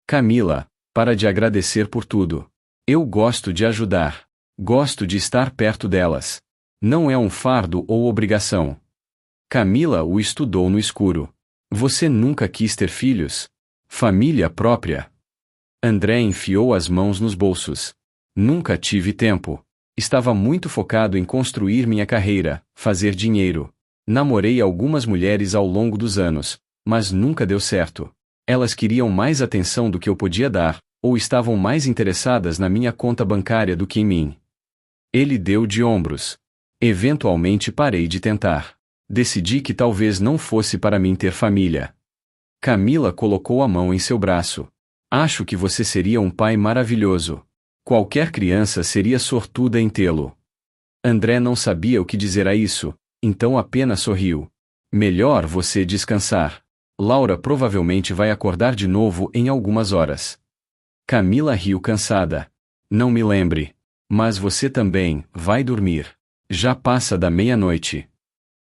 Camila, para de agradecer por tudo. Eu gosto de ajudar. Gosto de estar perto delas. Não é um fardo ou obrigação. Camila o estudou no escuro. Você nunca quis ter filhos? Família própria? André enfiou as mãos nos bolsos. Nunca tive tempo. Estava muito focado em construir minha carreira, fazer dinheiro. Namorei algumas mulheres ao longo dos anos, mas nunca deu certo. Elas queriam mais atenção do que eu podia dar, ou estavam mais interessadas na minha conta bancária do que em mim. Ele deu de ombros. Eventualmente parei de tentar. Decidi que talvez não fosse para mim ter família. Camila colocou a mão em seu braço. Acho que você seria um pai maravilhoso. Qualquer criança seria sortuda em tê-lo. André não sabia o que dizer a isso, então apenas sorriu. Melhor você descansar. Laura provavelmente vai acordar de novo em algumas horas. Camila riu cansada. Não me lembre. Mas você também, vai dormir. Já passa da meia-noite.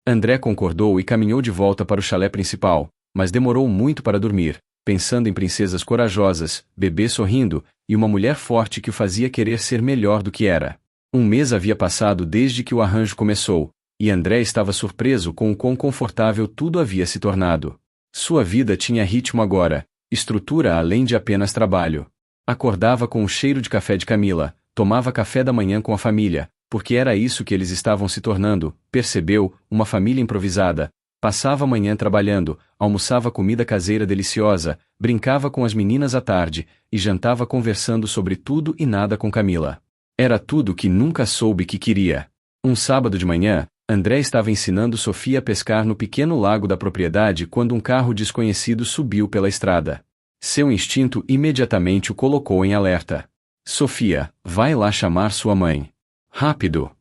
André concordou e caminhou de volta para o chalé principal, mas demorou muito para dormir, pensando em princesas corajosas, bebê sorrindo, e uma mulher forte que o fazia querer ser melhor do que era. Um mês havia passado desde que o arranjo começou, e André estava surpreso com o quão confortável tudo havia se tornado. Sua vida tinha ritmo agora, estrutura além de apenas trabalho. Acordava com o cheiro de café de Camila, tomava café da manhã com a família, porque era isso que eles estavam se tornando, percebeu, uma família improvisada. Passava a manhã trabalhando, almoçava comida caseira deliciosa, brincava com as meninas à tarde, e jantava conversando sobre tudo e nada com Camila. Era tudo que nunca soube que queria. Um sábado de manhã, André estava ensinando Sofia a pescar no pequeno lago da propriedade quando um carro desconhecido subiu pela estrada. Seu instinto imediatamente o colocou em alerta. Sofia, vai lá chamar sua mãe. Rápido!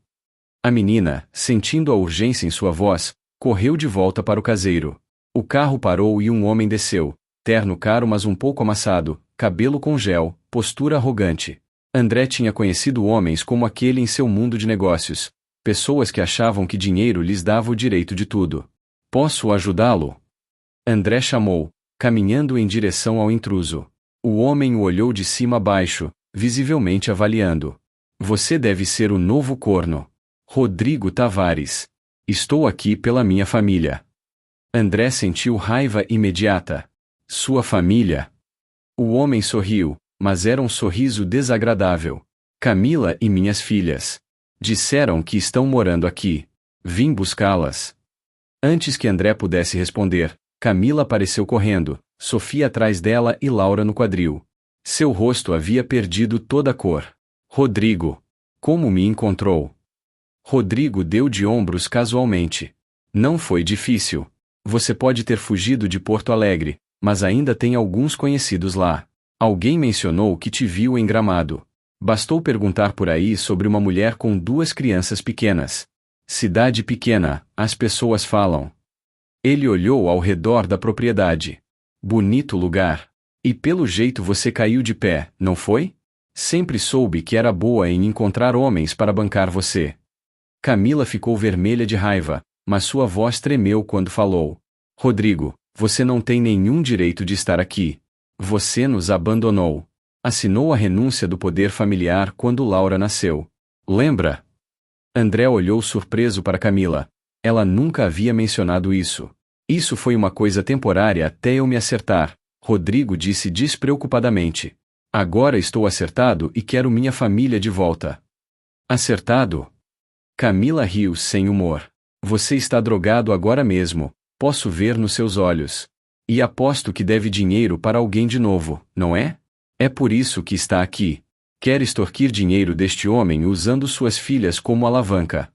A menina, sentindo a urgência em sua voz, correu de volta para o caseiro. O carro parou e um homem desceu, terno caro mas um pouco amassado, cabelo com gel, postura arrogante. André tinha conhecido homens como aquele em seu mundo de negócios. Pessoas que achavam que dinheiro lhes dava o direito de tudo. Posso ajudá-lo? André chamou, caminhando em direção ao intruso. O homem o olhou de cima a baixo, visivelmente avaliando. Você deve ser o novo corno. Rodrigo Tavares. Estou aqui pela minha família. André sentiu raiva imediata. Sua família? O homem sorriu, mas era um sorriso desagradável. Camila e minhas filhas. Disseram que estão morando aqui. Vim buscá-las. Antes que André pudesse responder, Camila apareceu correndo, Sofia atrás dela e Laura no quadril. Seu rosto havia perdido toda a cor. Rodrigo. Como me encontrou? Rodrigo deu de ombros casualmente. Não foi difícil. Você pode ter fugido de Porto Alegre, mas ainda tem alguns conhecidos lá. Alguém mencionou que te viu em Gramado. Bastou perguntar por aí sobre uma mulher com 2 crianças pequenas. Cidade pequena, as pessoas falam. Ele olhou ao redor da propriedade. Bonito lugar. E pelo jeito você caiu de pé, não foi? Sempre soube que era boa em encontrar homens para bancar você. Camila ficou vermelha de raiva, mas sua voz tremeu quando falou. Rodrigo, você não tem nenhum direito de estar aqui. Você nos abandonou. Assinou a renúncia do poder familiar quando Laura nasceu. Lembra? André olhou surpreso para Camila. Ela nunca havia mencionado isso. Isso foi uma coisa temporária até eu me acertar, Rodrigo disse despreocupadamente. Agora estou acertado e quero minha família de volta. Acertado? Camila riu sem humor. Você está drogado agora mesmo, posso ver nos seus olhos. E aposto que deve dinheiro para alguém de novo, não é? É por isso que está aqui. Quer extorquir dinheiro deste homem usando suas filhas como alavanca.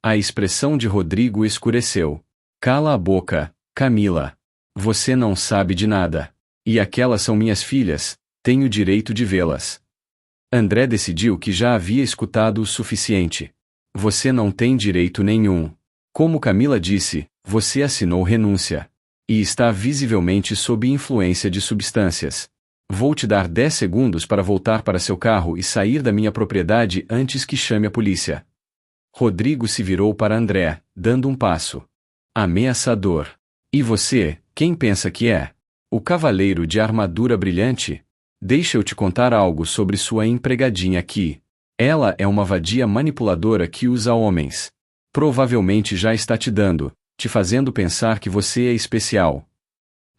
A expressão de Rodrigo escureceu. Cala a boca, Camila. Você não sabe de nada. E aquelas são minhas filhas, tenho direito de vê-las. André decidiu que já havia escutado o suficiente. Você não tem direito nenhum. Como Camila disse, você assinou renúncia. E está visivelmente sob influência de substâncias. Vou te dar 10 segundos para voltar para seu carro e sair da minha propriedade antes que chame a polícia. Rodrigo se virou para André, dando um passo. Ameaçador. E você, quem pensa que é? O cavaleiro de armadura brilhante? Deixa eu te contar algo sobre sua empregadinha aqui. Ela é uma vadia manipuladora que usa homens. Provavelmente já está te fazendo pensar que você é especial.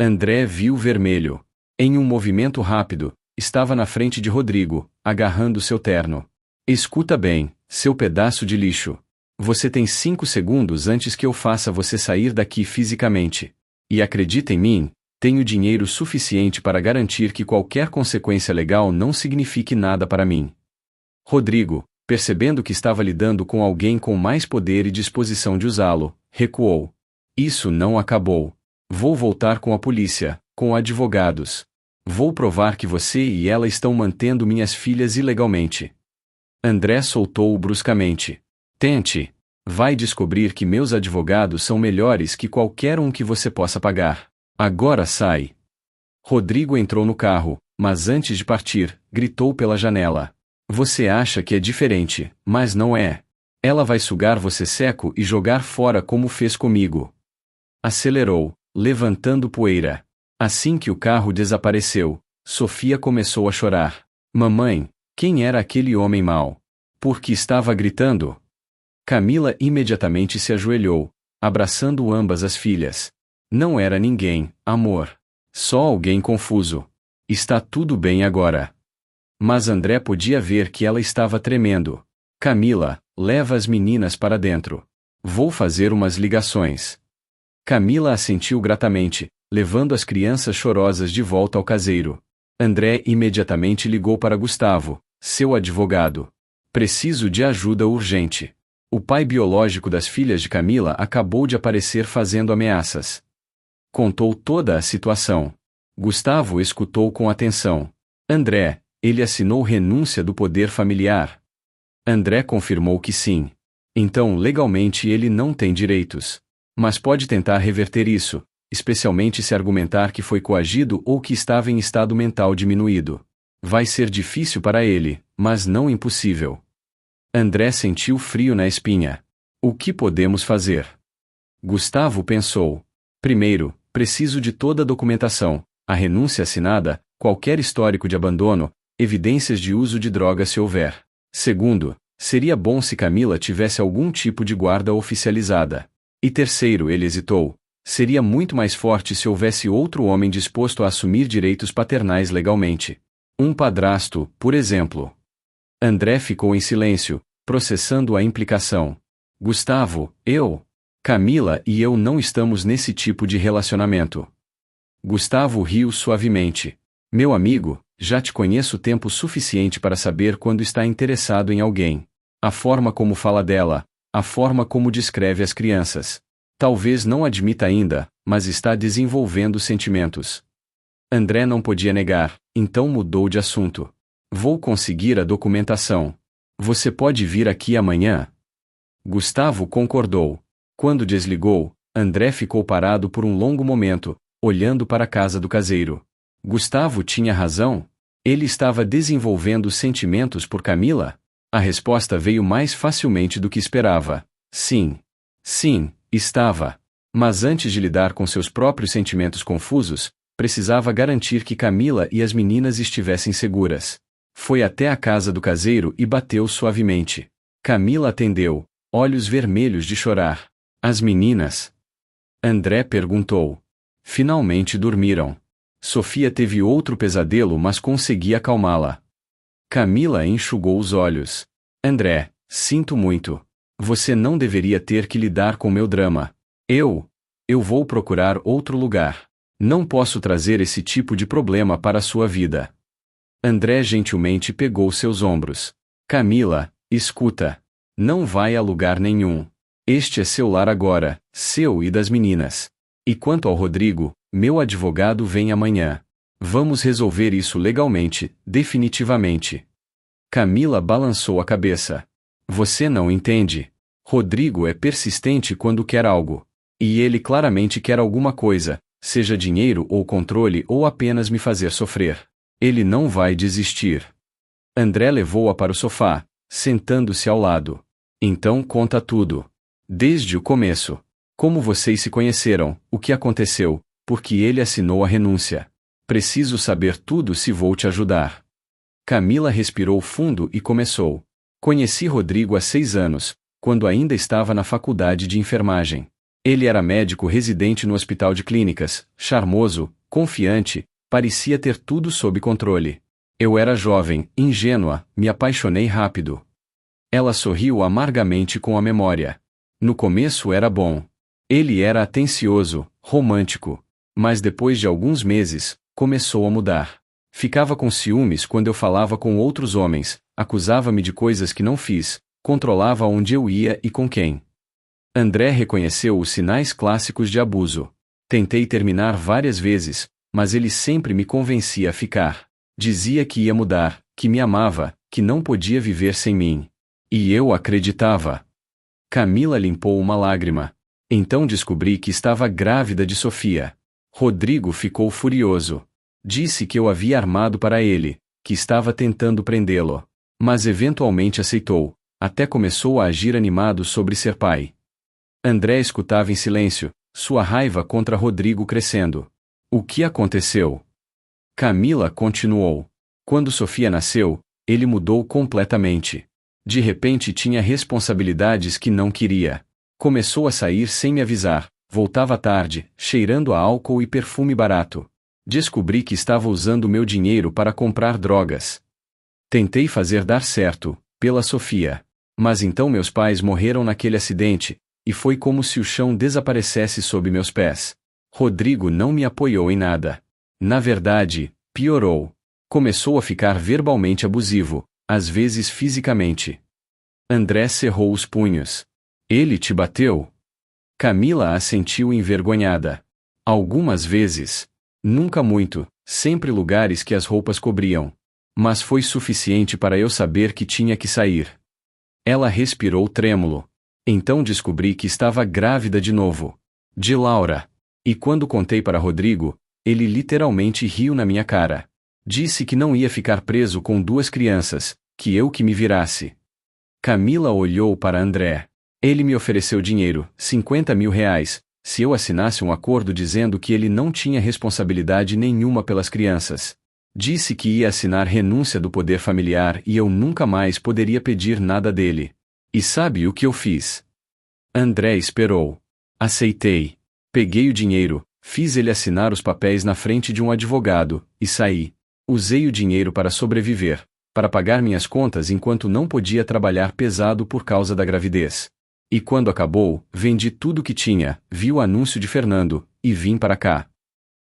André viu vermelho. Em um movimento rápido, estava na frente de Rodrigo, agarrando seu terno. Escuta bem, seu pedaço de lixo. Você tem 5 segundos antes que eu faça você sair daqui fisicamente. E acredita em mim, tenho dinheiro suficiente para garantir que qualquer consequência legal não signifique nada para mim. Rodrigo, percebendo que estava lidando com alguém com mais poder e disposição de usá-lo, recuou. Isso não acabou. Vou voltar com a polícia, com advogados. Vou provar que você e ela estão mantendo minhas filhas ilegalmente. André soltou-o bruscamente. Tente. Vai descobrir que meus advogados são melhores que qualquer um que você possa pagar. Agora sai. Rodrigo entrou no carro, mas antes de partir, gritou pela janela. Você acha que é diferente, mas não é. Ela vai sugar você seco e jogar fora como fez comigo. Acelerou, levantando poeira. Assim que o carro desapareceu, Sofia começou a chorar. Mamãe, quem era aquele homem mau? Por que estava gritando? Camila imediatamente se ajoelhou, abraçando ambas as filhas. Não era ninguém, amor. Só alguém confuso. Está tudo bem agora. Mas André podia ver que ela estava tremendo. Camila, leva as meninas para dentro. Vou fazer umas ligações. Camila assentiu gratamente, levando as crianças chorosas de volta ao caseiro. André imediatamente ligou para Gustavo, seu advogado. Preciso de ajuda urgente. O pai biológico das filhas de Camila acabou de aparecer fazendo ameaças. Contou toda a situação. Gustavo escutou com atenção. André, ele assinou renúncia do poder familiar? André confirmou que sim. Então legalmente ele não tem direitos. Mas pode tentar reverter isso, especialmente se argumentar que foi coagido ou que estava em estado mental diminuído. Vai ser difícil para ele, mas não impossível. André sentiu frio na espinha. O que podemos fazer? Gustavo pensou. Primeiro, preciso de toda a documentação, a renúncia assinada, qualquer histórico de abandono, evidências de uso de drogas se houver. Segundo, seria bom se Camila tivesse algum tipo de guarda oficializada. E terceiro, ele hesitou. Seria muito mais forte se houvesse outro homem disposto a assumir direitos paternais legalmente. Um padrasto, por exemplo. André ficou em silêncio, processando a implicação. Gustavo, Camila e eu não estamos nesse tipo de relacionamento. Gustavo riu suavemente. Meu amigo, já te conheço tempo suficiente para saber quando está interessado em alguém. A forma como fala dela, a forma como descreve as crianças. Talvez não admita ainda, mas está desenvolvendo sentimentos. André não podia negar, então mudou de assunto. Vou conseguir a documentação. Você pode vir aqui amanhã? Gustavo concordou. Quando desligou, André ficou parado por um longo momento, olhando para a casa do caseiro. Gustavo tinha razão? Ele estava desenvolvendo sentimentos por Camila? A resposta veio mais facilmente do que esperava. Sim. Sim, estava. Mas antes de lidar com seus próprios sentimentos confusos, precisava garantir que Camila e as meninas estivessem seguras. Foi até a casa do caseiro e bateu suavemente. Camila atendeu, olhos vermelhos de chorar. As meninas? André perguntou. Finalmente dormiram. Sofia teve outro pesadelo, mas conseguia acalmá-la. Camila enxugou os olhos. André, sinto muito. Você não deveria ter que lidar com meu drama. Eu vou procurar outro lugar. Não posso trazer esse tipo de problema para a sua vida. André gentilmente pegou seus ombros. Camila, escuta. Não vai a lugar nenhum. Este é seu lar agora, seu e das meninas. E quanto ao Rodrigo, meu advogado vem amanhã. Vamos resolver isso legalmente, definitivamente. Camila balançou a cabeça. Você não entende. Rodrigo é persistente quando quer algo. E ele claramente quer alguma coisa, seja dinheiro ou controle ou apenas me fazer sofrer. Ele não vai desistir. André levou-a para o sofá, sentando-se ao lado. Então conta tudo. Desde o começo. Como vocês se conheceram, o que aconteceu, porque ele assinou a renúncia. Preciso saber tudo se vou te ajudar. Camila respirou fundo e começou. Conheci Rodrigo há 6 anos, quando ainda estava na faculdade de enfermagem. Ele era médico residente no hospital de clínicas, charmoso, confiante, parecia ter tudo sob controle. Eu era jovem, ingênua, me apaixonei rápido. Ela sorriu amargamente com a memória. No começo era bom. Ele era atencioso, romântico. Mas depois de alguns meses, começou a mudar. Ficava com ciúmes quando eu falava com outros homens, acusava-me de coisas que não fiz, controlava onde eu ia e com quem. André reconheceu os sinais clássicos de abuso. Tentei terminar várias vezes, mas ele sempre me convencia a ficar. Dizia que ia mudar, que me amava, que não podia viver sem mim. E eu acreditava. Camila limpou uma lágrima. Então descobri que estava grávida de Sofia. Rodrigo ficou furioso. Disse que eu havia armado para ele, que estava tentando prendê-lo. Mas eventualmente aceitou, até começou a agir animado sobre ser pai. André escutava em silêncio, sua raiva contra Rodrigo crescendo. O que aconteceu? Camila continuou. Quando Sofia nasceu, ele mudou completamente. De repente tinha responsabilidades que não queria. Começou a sair sem me avisar, voltava tarde, cheirando a álcool e perfume barato. Descobri que estava usando meu dinheiro para comprar drogas. Tentei fazer dar certo, pela Sofia. Mas então meus pais morreram naquele acidente, e foi como se o chão desaparecesse sob meus pés. Rodrigo não me apoiou em nada. Na verdade, piorou. Começou a ficar verbalmente abusivo, às vezes fisicamente. André cerrou os punhos. Ele te bateu? Camila assentiu envergonhada. Algumas vezes. Nunca muito, sempre lugares que as roupas cobriam. Mas foi suficiente para eu saber que tinha que sair. Ela respirou trêmulo. Então descobri que estava grávida de novo. De Laura. E quando contei para Rodrigo, ele literalmente riu na minha cara. Disse que não ia ficar preso com 2 crianças, que eu que me virasse. Camila olhou para André. Ele me ofereceu dinheiro, 50 mil reais, se eu assinasse um acordo dizendo que ele não tinha responsabilidade nenhuma pelas crianças. Disse que ia assinar renúncia do poder familiar e eu nunca mais poderia pedir nada dele. E sabe o que eu fiz? André esperou. Aceitei. Peguei o dinheiro, fiz ele assinar os papéis na frente de um advogado, e saí. Usei o dinheiro para sobreviver, para pagar minhas contas enquanto não podia trabalhar pesado por causa da gravidez. E quando acabou, vendi tudo que tinha, vi o anúncio de Fernando, e vim para cá.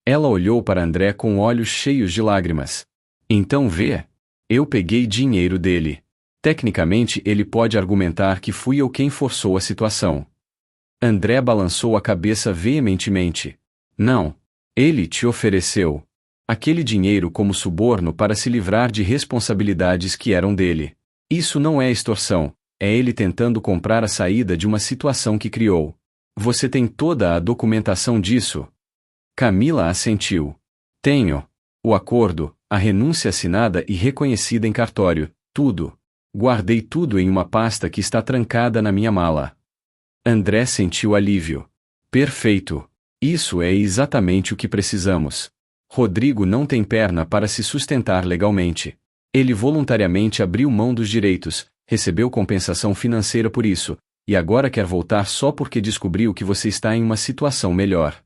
Ela olhou para André com olhos cheios de lágrimas. Então vê? Eu peguei dinheiro dele. Tecnicamente ele pode argumentar que fui eu quem forçou a situação. André balançou a cabeça veementemente. Não. Ele te ofereceu aquele dinheiro como suborno para se livrar de responsabilidades que eram dele. Isso não é extorsão, é ele tentando comprar a saída de uma situação que criou. Você tem toda a documentação disso? Camila assentiu. Tenho. O acordo, a renúncia assinada e reconhecida em cartório, tudo. Guardei tudo em uma pasta que está trancada na minha mala. André sentiu alívio. Perfeito. Isso é exatamente o que precisamos. Rodrigo não tem perna para se sustentar legalmente. Ele voluntariamente abriu mão dos direitos, recebeu compensação financeira por isso, e agora quer voltar só porque descobriu que você está em uma situação melhor.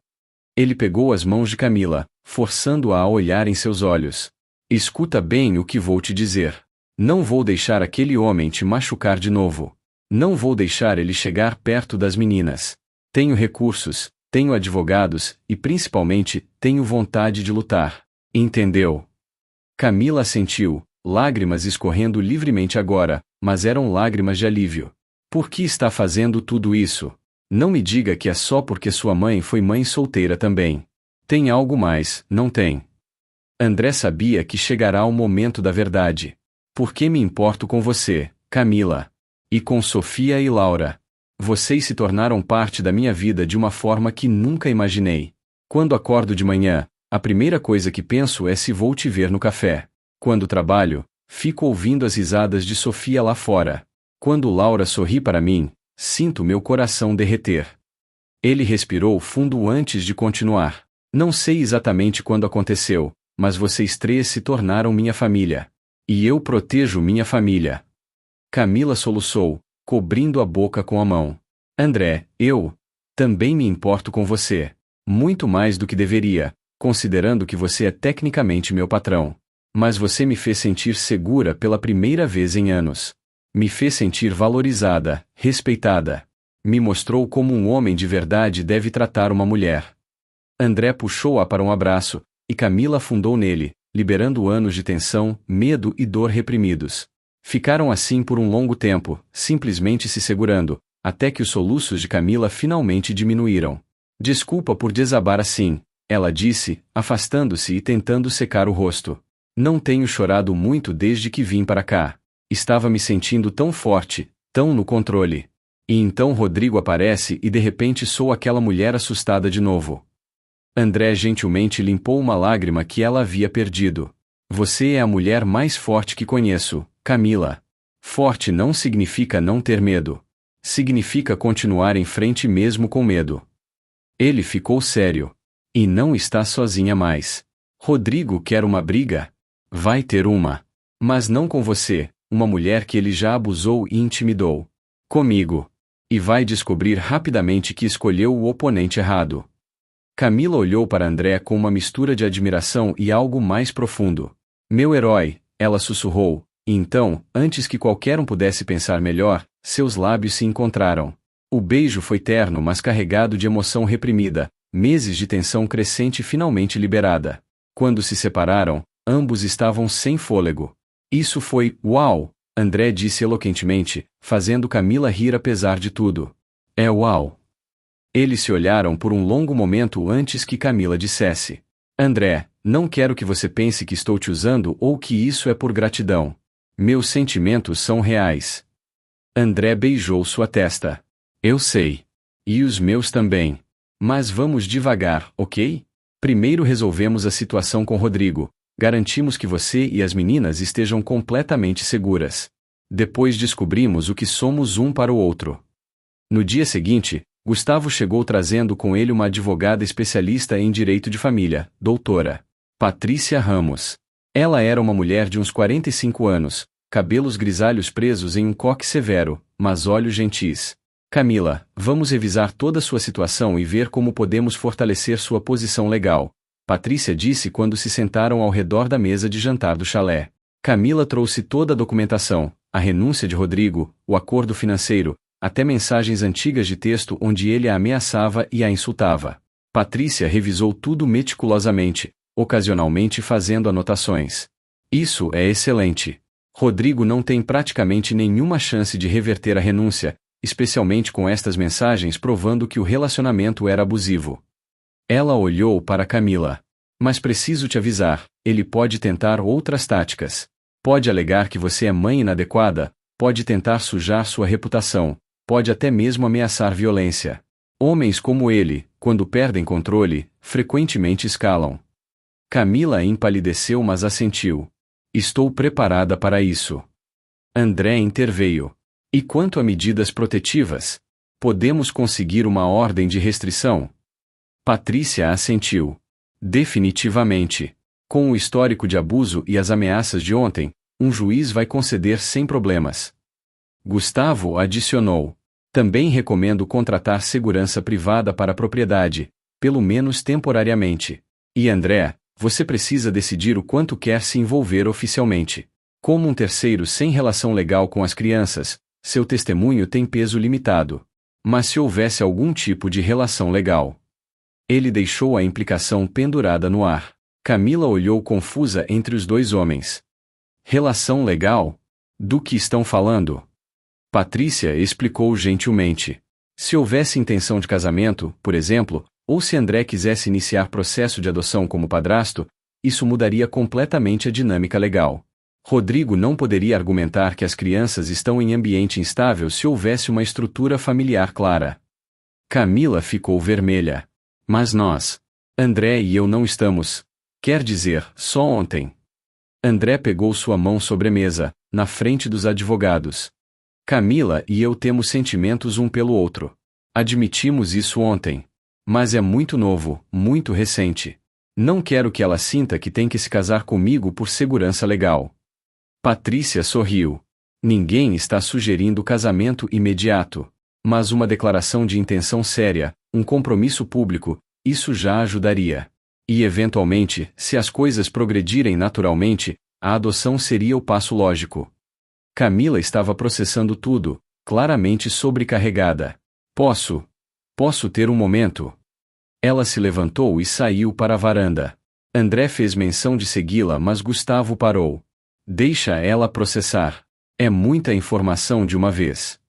Ele pegou as mãos de Camila, forçando-a a olhar em seus olhos. Escuta bem o que vou te dizer. Não vou deixar aquele homem te machucar de novo. Não vou deixar ele chegar perto das meninas. Tenho recursos, tenho advogados e, principalmente, tenho vontade de lutar. Entendeu? Camila assentiu, lágrimas escorrendo livremente agora, mas eram lágrimas de alívio. Por que está fazendo tudo isso? Não me diga que é só porque sua mãe foi mãe solteira também. Tem algo mais, não tem? André sabia que chegará o momento da verdade. Por que me importo com você, Camila? E com Sofia e Laura? Vocês se tornaram parte da minha vida de uma forma que nunca imaginei. Quando acordo de manhã, a primeira coisa que penso é se vou te ver no café. Quando trabalho, fico ouvindo as risadas de Sofia lá fora. Quando Laura sorri para mim, sinto meu coração derreter. Ele respirou fundo antes de continuar. Não sei exatamente quando aconteceu, mas vocês 3 se tornaram minha família. E eu protejo minha família. Camila soluçou, cobrindo a boca com a mão. André, eu também me importo com você. Muito mais do que deveria, considerando que você é tecnicamente meu patrão. Mas você me fez sentir segura pela primeira vez em anos. Me fez sentir valorizada, respeitada. Me mostrou como um homem de verdade deve tratar uma mulher. André puxou-a para um abraço, e Camila afundou nele, liberando anos de tensão, medo e dor reprimidos. Ficaram assim por um longo tempo, simplesmente se segurando, até que os soluços de Camila finalmente diminuíram. Desculpa por desabar assim, ela disse, afastando-se e tentando secar o rosto. Não tenho chorado muito desde que vim para cá. Estava me sentindo tão forte, tão no controle. E então Rodrigo aparece e de repente sou aquela mulher assustada de novo. André gentilmente limpou uma lágrima que ela havia perdido. Você é a mulher mais forte que conheço, Camila. Forte não significa não ter medo. Significa continuar em frente mesmo com medo. Ele ficou sério. E não está sozinha mais. Rodrigo quer uma briga? Vai ter uma. Mas não com você, uma mulher que ele já abusou e intimidou. Comigo. E vai descobrir rapidamente que escolheu o oponente errado. Camila olhou para André com uma mistura de admiração e algo mais profundo. Meu herói, ela sussurrou, e então, antes que qualquer um pudesse pensar melhor, seus lábios se encontraram. O beijo foi terno mas carregado de emoção reprimida, meses de tensão crescente finalmente liberada. Quando se separaram, ambos estavam sem fôlego. Isso foi, uau! André disse eloquentemente, fazendo Camila rir apesar de tudo. É uau! Eles se olharam por um longo momento antes que Camila dissesse. André, não quero que você pense que estou te usando ou que isso é por gratidão. Meus sentimentos são reais. André beijou sua testa. Eu sei. E os meus também. Mas vamos devagar, ok? Primeiro resolvemos a situação com Rodrigo. Garantimos que você e as meninas estejam completamente seguras. Depois descobrimos o que somos um para o outro. No dia seguinte, Gustavo chegou trazendo com ele uma advogada especialista em direito de família, doutora Patrícia Ramos. Ela era uma mulher de uns 45 anos, cabelos grisalhos presos em um coque severo, mas olhos gentis. Camila, vamos revisar toda a sua situação e ver como podemos fortalecer sua posição legal, Patrícia disse quando se sentaram ao redor da mesa de jantar do chalé. Camila trouxe toda a documentação, a renúncia de Rodrigo, o acordo financeiro, até mensagens antigas de texto onde ele a ameaçava e a insultava. Patrícia revisou tudo meticulosamente, ocasionalmente fazendo anotações. Isso é excelente. Rodrigo não tem praticamente nenhuma chance de reverter a renúncia, especialmente com estas mensagens provando que o relacionamento era abusivo. Ela olhou para Camila. Mas preciso te avisar, ele pode tentar outras táticas. Pode alegar que você é mãe inadequada, pode tentar sujar sua reputação, pode até mesmo ameaçar violência. Homens como ele, quando perdem controle, frequentemente escalam. Camila empalideceu mas assentiu. Estou preparada para isso. André interveio. E quanto a medidas protetivas? Podemos conseguir uma ordem de restrição? Patrícia assentiu. Definitivamente. Com o histórico de abuso e as ameaças de ontem, um juiz vai conceder sem problemas. Gustavo adicionou. Também recomendo contratar segurança privada para a propriedade, pelo menos temporariamente. E André, você precisa decidir o quanto quer se envolver oficialmente. Como um terceiro sem relação legal com as crianças, seu testemunho tem peso limitado. Mas se houvesse algum tipo de relação legal. Ele deixou a implicação pendurada no ar. Camila olhou confusa entre os dois homens. Relação legal? Do que estão falando? Patrícia explicou gentilmente. Se houvesse intenção de casamento, por exemplo, ou se André quisesse iniciar processo de adoção como padrasto, isso mudaria completamente a dinâmica legal. Rodrigo não poderia argumentar que as crianças estão em ambiente instável se houvesse uma estrutura familiar clara. Camila ficou vermelha. Mas nós, André e eu não estamos. Quer dizer, só ontem. André pegou sua mão sobre a mesa, na frente dos advogados. Camila e eu temos sentimentos um pelo outro. Admitimos isso ontem. Mas é muito novo, muito recente. Não quero que ela sinta que tem que se casar comigo por segurança legal. Patrícia sorriu. Ninguém está sugerindo casamento imediato. Mas uma declaração de intenção séria, um compromisso público, isso já ajudaria. E eventualmente, se as coisas progredirem naturalmente, a adoção seria o passo lógico. Camila estava processando tudo, claramente sobrecarregada. Posso ter um momento? Ela se levantou e saiu para a varanda. André fez menção de segui-la mas Gustavo parou. Deixa ela processar. É muita informação de uma vez.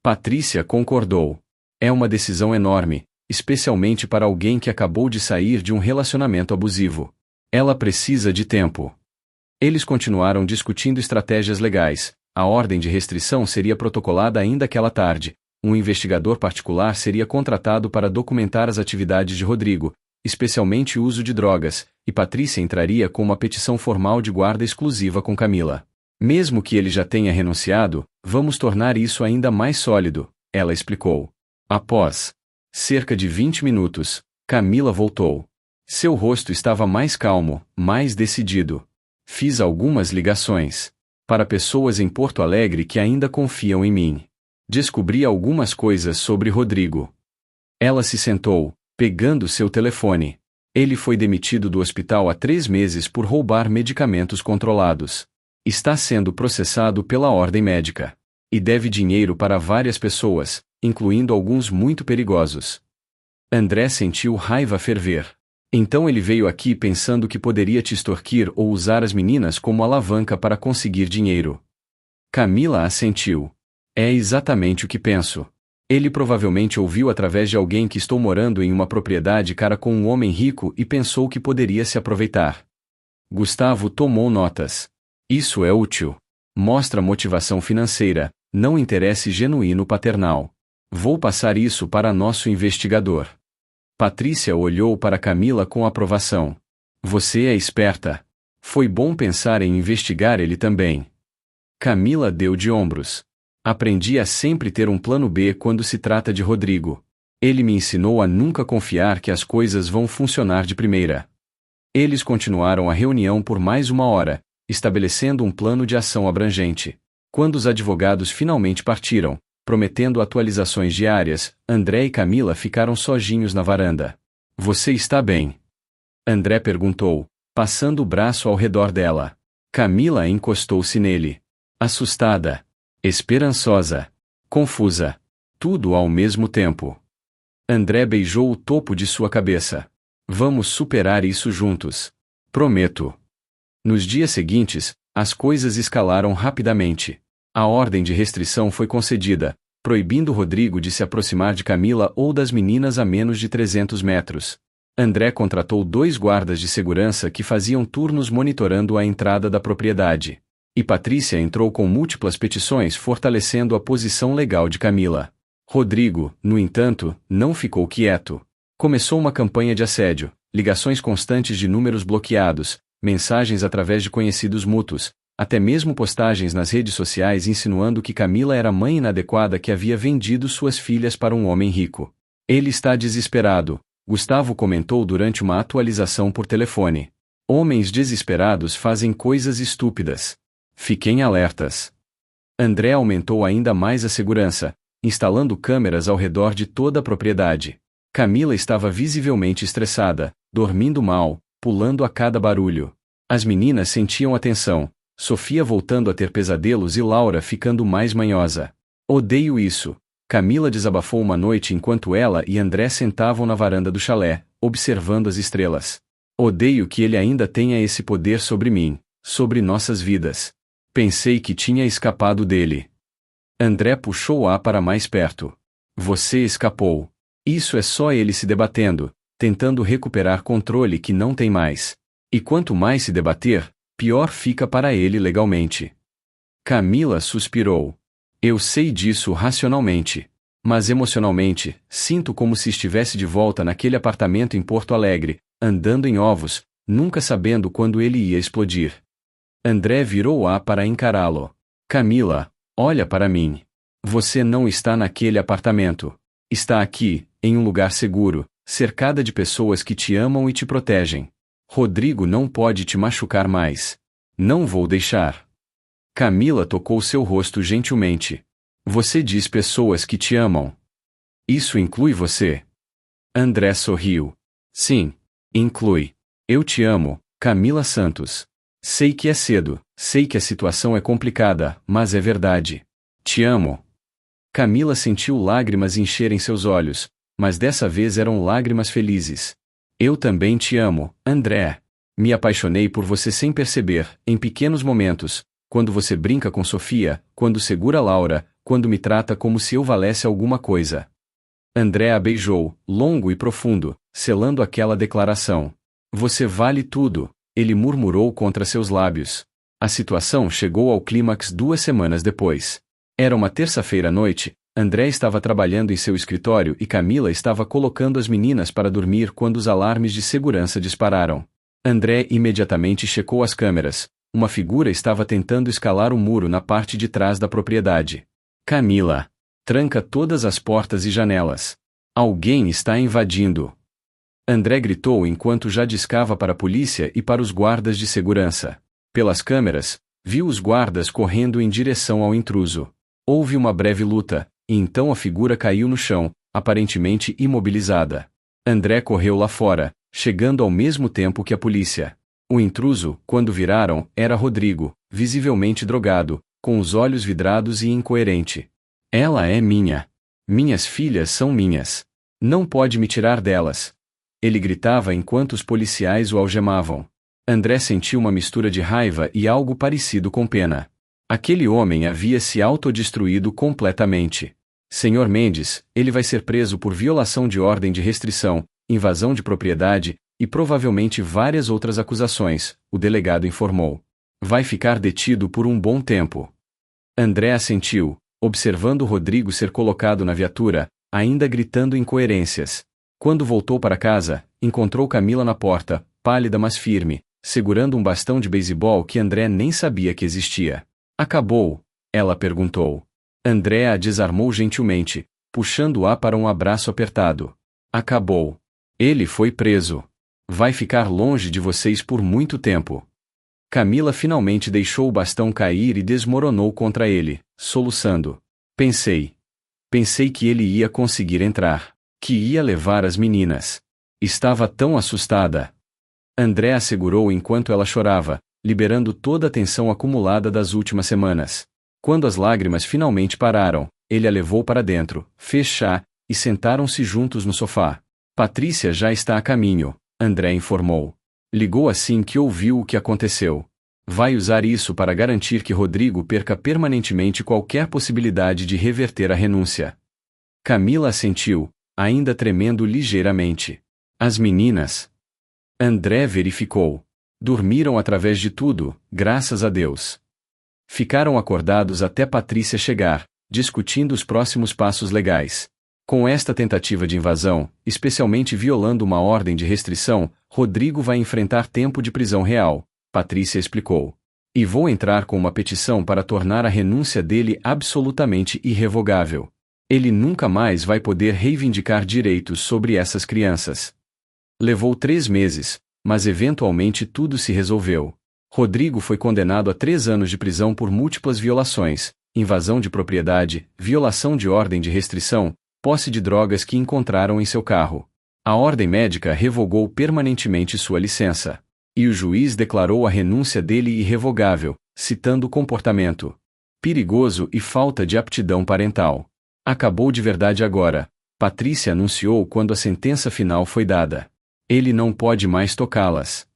Patrícia concordou. É uma decisão enorme, especialmente para alguém que acabou de sair de um relacionamento abusivo. Ela precisa de tempo. Eles continuaram discutindo estratégias legais. A ordem de restrição seria protocolada ainda aquela tarde. Um investigador particular seria contratado para documentar as atividades de Rodrigo, especialmente o uso de drogas, e Patrícia entraria com uma petição formal de guarda exclusiva com Camila. Mesmo que ele já tenha renunciado, vamos tornar isso ainda mais sólido, ela explicou. Após cerca de 20 minutos, Camila voltou. Seu rosto estava mais calmo, mais decidido. Fiz algumas ligações. Para pessoas em Porto Alegre que ainda confiam em mim. Descobri algumas coisas sobre Rodrigo. Ela se sentou, pegando seu telefone. Ele foi demitido do hospital há 3 meses por roubar medicamentos controlados. Está sendo processado pela ordem médica. E deve dinheiro para várias pessoas, incluindo alguns muito perigosos. André sentiu raiva ferver. Então ele veio aqui pensando que poderia te extorquir ou usar as meninas como alavanca para conseguir dinheiro. Camila assentiu. É exatamente o que penso. Ele provavelmente ouviu através de alguém que estou morando em uma propriedade cara com um homem rico e pensou que poderia se aproveitar. Gustavo tomou notas. Isso é útil. Mostra motivação financeira, não interesse genuíno paternal. Vou passar isso para nosso investigador. Patrícia olhou para Camila com aprovação. Você é esperta. Foi bom pensar em investigar ele também. Camila deu de ombros. Aprendi a sempre ter um plano B quando se trata de Rodrigo. Ele me ensinou a nunca confiar que as coisas vão funcionar de primeira. Eles continuaram a reunião por mais 1 hora, estabelecendo um plano de ação abrangente. Quando os advogados finalmente partiram, prometendo atualizações diárias, André e Camila ficaram sozinhos na varanda. Você está bem? André perguntou, passando o braço ao redor dela. Camila encostou-se nele. Assustada. Esperançosa. Confusa. Tudo ao mesmo tempo. André beijou o topo de sua cabeça. Vamos superar isso juntos. Prometo. Nos dias seguintes, as coisas escalaram rapidamente. A ordem de restrição foi concedida, proibindo Rodrigo de se aproximar de Camila ou das meninas a menos de 300 metros. André contratou 2 guardas de segurança que faziam turnos monitorando a entrada da propriedade. E Patrícia entrou com múltiplas petições fortalecendo a posição legal de Camila. Rodrigo, no entanto, não ficou quieto. Começou uma campanha de assédio, ligações constantes de números bloqueados, mensagens através de conhecidos mútuos, até mesmo postagens nas redes sociais insinuando que Camila era mãe inadequada que havia vendido suas filhas para um homem rico. Ele está desesperado, Gustavo comentou durante uma atualização por telefone. Homens desesperados fazem coisas estúpidas. Fiquem alertas. André aumentou ainda mais a segurança, instalando câmeras ao redor de toda a propriedade. Camila estava visivelmente estressada, dormindo mal, pulando a cada barulho. As meninas sentiam a tensão, Sofia voltando a ter pesadelos e Laura ficando mais manhosa. Odeio isso. Camila desabafou uma noite enquanto ela e André sentavam na varanda do chalé, observando as estrelas. Odeio que ele ainda tenha esse poder sobre mim, sobre nossas vidas. Pensei que tinha escapado dele. André puxou-a para mais perto. Você escapou. Isso é só ele se debatendo, tentando recuperar controle que não tem mais. E quanto mais se debater, pior fica para ele legalmente. Camila suspirou. Eu sei disso racionalmente. Mas emocionalmente, sinto como se estivesse de volta naquele apartamento em Porto Alegre, andando em ovos, nunca sabendo quando ele ia explodir. André virou-a para encará-lo. Camila, olha para mim. Você não está naquele apartamento. Está aqui, em um lugar seguro, cercada de pessoas que te amam e te protegem. Rodrigo não pode te machucar mais. Não vou deixar. Camila tocou seu rosto gentilmente. Você diz pessoas que te amam. Isso inclui você? André sorriu. Sim, inclui. Eu te amo, Camila Santos. Sei que é cedo, sei que a situação é complicada, mas é verdade. Te amo. Camila sentiu lágrimas encherem seus olhos, mas dessa vez eram lágrimas felizes. Eu também te amo, André. Me apaixonei por você sem perceber, em pequenos momentos, quando você brinca com Sofia, quando segura Laura, quando me trata como se eu valesse alguma coisa. André a beijou, longo e profundo, selando aquela declaração. Você vale tudo, ele murmurou contra seus lábios. A situação chegou ao clímax 2 semanas depois. Era uma terça-feira à noite, André estava trabalhando em seu escritório e Camila estava colocando as meninas para dormir quando os alarmes de segurança dispararam. André imediatamente checou as câmeras. Uma figura estava tentando escalar o muro na parte de trás da propriedade. Camila, tranca todas as portas e janelas. Alguém está invadindo. André gritou enquanto já discava para a polícia e para os guardas de segurança. Pelas câmeras, viu os guardas correndo em direção ao intruso. Houve uma breve luta, e então a figura caiu no chão, aparentemente imobilizada. André correu lá fora, chegando ao mesmo tempo que a polícia. O intruso, quando viraram, era Rodrigo, visivelmente drogado, com os olhos vidrados e incoerente. Ela é minha. Minhas filhas são minhas. Não pode me tirar delas. Ele gritava enquanto os policiais o algemavam. André sentiu uma mistura de raiva e algo parecido com pena. Aquele homem havia se autodestruído completamente. Senhor Mendes, ele vai ser preso por violação de ordem de restrição, invasão de propriedade, e provavelmente várias outras acusações, o delegado informou. Vai ficar detido por um bom tempo. André assentiu, observando Rodrigo ser colocado na viatura, ainda gritando incoerências. Quando voltou para casa, encontrou Camila na porta, pálida mas firme, segurando um bastão de beisebol que André nem sabia que existia. Acabou? Ela perguntou. André a desarmou gentilmente, puxando-a para um abraço apertado. Acabou. Ele foi preso. Vai ficar longe de vocês por muito tempo. Camila finalmente deixou o bastão cair e desmoronou contra ele, soluçando. Pensei que ele ia conseguir entrar, que ia levar as meninas. Estava tão assustada. André a segurou enquanto ela chorava, liberando toda a tensão acumulada das últimas semanas. Quando as lágrimas finalmente pararam, ele a levou para dentro, fez chá, e sentaram-se juntos no sofá. Patrícia já está a caminho, André informou. Ligou assim que ouviu o que aconteceu. Vai usar isso para garantir que Rodrigo perca permanentemente qualquer possibilidade de reverter a renúncia. Camila assentiu, ainda tremendo ligeiramente. As meninas? André verificou. Dormiram através de tudo, graças a Deus. Ficaram acordados até Patrícia chegar, discutindo os próximos passos legais. Com esta tentativa de invasão, especialmente violando uma ordem de restrição, Rodrigo vai enfrentar tempo de prisão real, Patrícia explicou. E vou entrar com uma petição para tornar a renúncia dele absolutamente irrevogável. Ele nunca mais vai poder reivindicar direitos sobre essas crianças. Levou 3 meses, mas eventualmente tudo se resolveu. Rodrigo foi condenado a 3 anos de prisão por múltiplas violações, invasão de propriedade, violação de ordem de restrição, posse de drogas que encontraram em seu carro. A ordem médica revogou permanentemente sua licença. E o juiz declarou a renúncia dele irrevogável, citando o comportamento perigoso e falta de aptidão parental. Acabou de verdade agora, Patrícia anunciou quando a sentença final foi dada. Ele não pode mais tocá-las.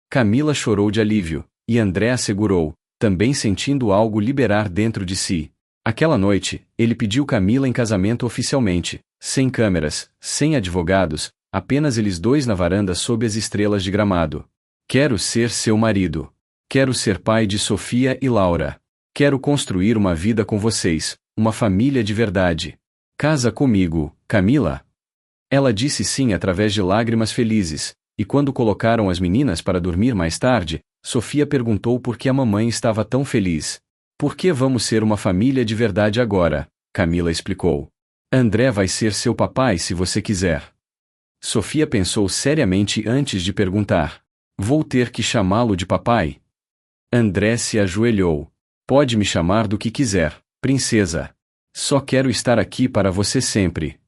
Camila chorou de alívio, e André assegurou, também sentindo algo liberar dentro de si. Aquela noite, ele pediu Camila em casamento oficialmente, sem câmeras, sem advogados, apenas eles dois na varanda sob as estrelas de Gramado. Quero ser seu marido. Quero ser pai de Sofia e Laura. Quero construir uma vida com vocês, uma família de verdade. Casa comigo, Camila? Ela disse sim através de lágrimas felizes, e quando colocaram as meninas para dormir mais tarde, Sofia perguntou por que a mamãe estava tão feliz. Por que vamos ser uma família de verdade agora? Camila explicou. André vai ser seu papai se você quiser. Sofia pensou seriamente antes de perguntar. Vou ter que chamá-lo de papai? André se ajoelhou. Pode me chamar do que quiser, princesa. Só quero estar aqui para você sempre.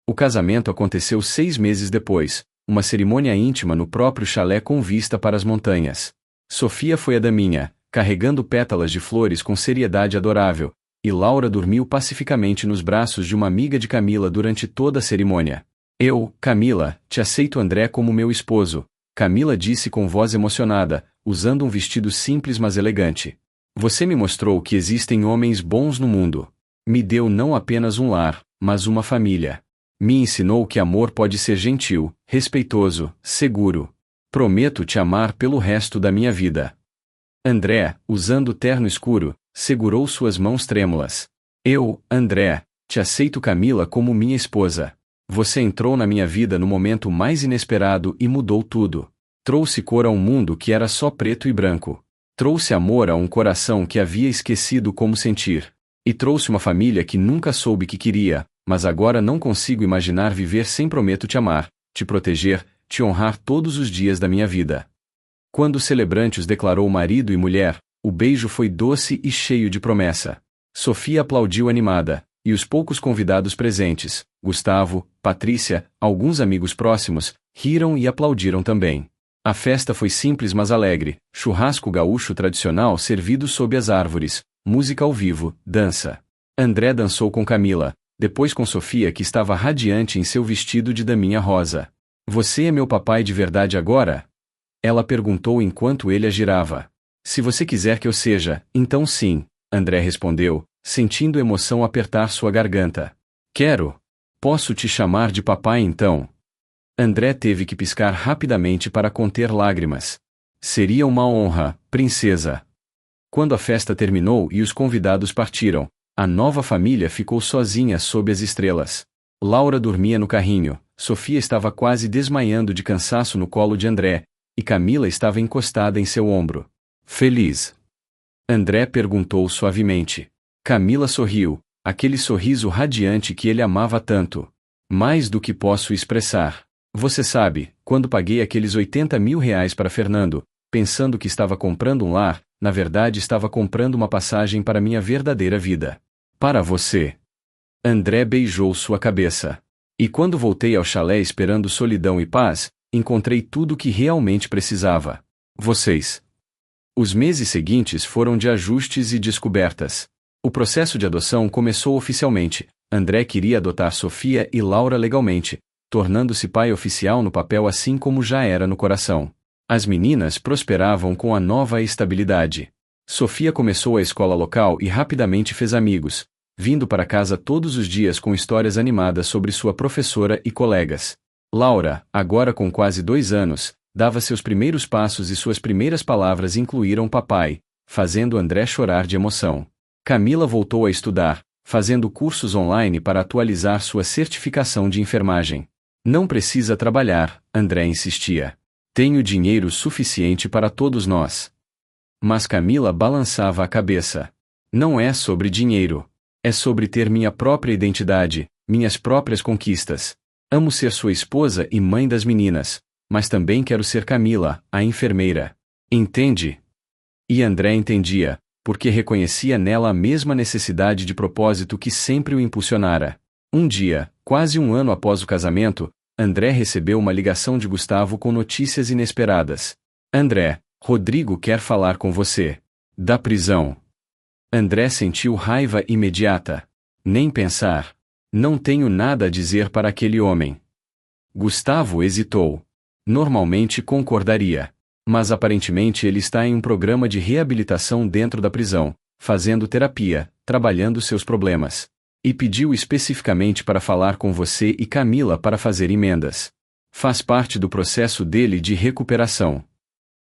O casamento aconteceu 6 meses depois, uma cerimônia íntima no próprio chalé com vista para as montanhas. Sofia foi a daminha, carregando pétalas de flores com seriedade adorável, e Laura dormiu pacificamente nos braços de uma amiga de Camila durante toda a cerimônia. Eu, Camila, te aceito André como meu esposo, Camila disse com voz emocionada, usando um vestido simples mas elegante. Você me mostrou que existem homens bons no mundo. Me deu não apenas um lar, mas uma família. Me ensinou que amor pode ser gentil, respeitoso, seguro. Prometo te amar pelo resto da minha vida. André, usando terno escuro, segurou suas mãos trêmulas. Eu, André, te aceito Camila como minha esposa. Você entrou na minha vida no momento mais inesperado e mudou tudo. Trouxe cor a um mundo que era só preto e branco. Trouxe amor a um coração que havia esquecido como sentir. E trouxe uma família que nunca soube que queria, mas agora não consigo imaginar viver sem. Prometo te amar, te proteger, te honrar todos os dias da minha vida. Quando o celebrante os declarou marido e mulher, o beijo foi doce e cheio de promessa. Sofia aplaudiu animada, e os poucos convidados presentes, Gustavo, Patrícia, alguns amigos próximos, riram e aplaudiram também. A festa foi simples mas alegre, churrasco gaúcho tradicional servido sob as árvores, música ao vivo, dança. André dançou com Camila, depois com Sofia que estava radiante em seu vestido de daminha rosa. Você é meu papai de verdade agora? Ela perguntou enquanto ele a girava. Se você quiser que eu seja, então sim, André respondeu, sentindo emoção apertar sua garganta. Quero. Posso te chamar de papai então? André teve que piscar rapidamente para conter lágrimas. Seria uma honra, princesa. Quando a festa terminou e os convidados partiram, a nova família ficou sozinha sob as estrelas. Laura dormia no carrinho, Sofia estava quase desmaiando de cansaço no colo de André, e Camila estava encostada em seu ombro. Feliz? André perguntou suavemente. Camila sorriu, aquele sorriso radiante que ele amava tanto. Mais do que posso expressar. Você sabe, quando paguei aqueles 80 mil reais para Fernando, pensando que estava comprando um lar, na verdade estava comprando uma passagem para minha verdadeira vida. Para você. André beijou sua cabeça. E quando voltei ao chalé esperando solidão e paz, encontrei tudo o que realmente precisava. Vocês. Os meses seguintes foram de ajustes e descobertas. O processo de adoção começou oficialmente. André queria adotar Sofia e Laura legalmente, tornando-se pai oficial no papel assim como já era no coração. As meninas prosperavam com a nova estabilidade. Sofia começou a escola local e rapidamente fez amigos, vindo para casa todos os dias com histórias animadas sobre sua professora e colegas. Laura, agora com quase 2 anos, dava seus primeiros passos e suas primeiras palavras incluíram papai, fazendo André chorar de emoção. Camila voltou a estudar, fazendo cursos online para atualizar sua certificação de enfermagem. Não precisa trabalhar, André insistia. Tenho dinheiro suficiente para todos nós. Mas Camila balançava a cabeça. Não é sobre dinheiro. É sobre ter minha própria identidade, minhas próprias conquistas. Amo ser sua esposa e mãe das meninas, mas também quero ser Camila, a enfermeira. Entende? E André entendia, porque reconhecia nela a mesma necessidade de propósito que sempre o impulsionara. Um dia, quase 1 ano após o casamento, André recebeu uma ligação de Gustavo com notícias inesperadas. André, Rodrigo quer falar com você. Da prisão. André sentiu raiva imediata. Nem pensar. Não tenho nada a dizer para aquele homem. Gustavo hesitou. Normalmente concordaria. Mas aparentemente ele está em um programa de reabilitação dentro da prisão, fazendo terapia, trabalhando seus problemas. E pediu especificamente para falar com você e Camila para fazer emendas. Faz parte do processo dele de recuperação.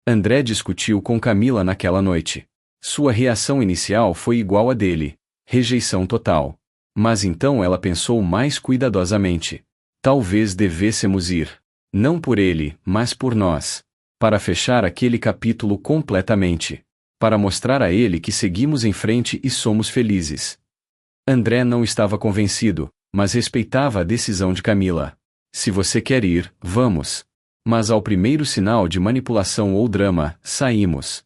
André discutiu com Camila naquela noite. Sua reação inicial foi igual à dele, rejeição total. Mas então ela pensou mais cuidadosamente. Talvez devêssemos ir. Não por ele, mas por nós. Para fechar aquele capítulo completamente. Para mostrar a ele que seguimos em frente e somos felizes. André não estava convencido, mas respeitava a decisão de Camila. Se você quer ir, vamos. Mas ao primeiro sinal de manipulação ou drama, saímos.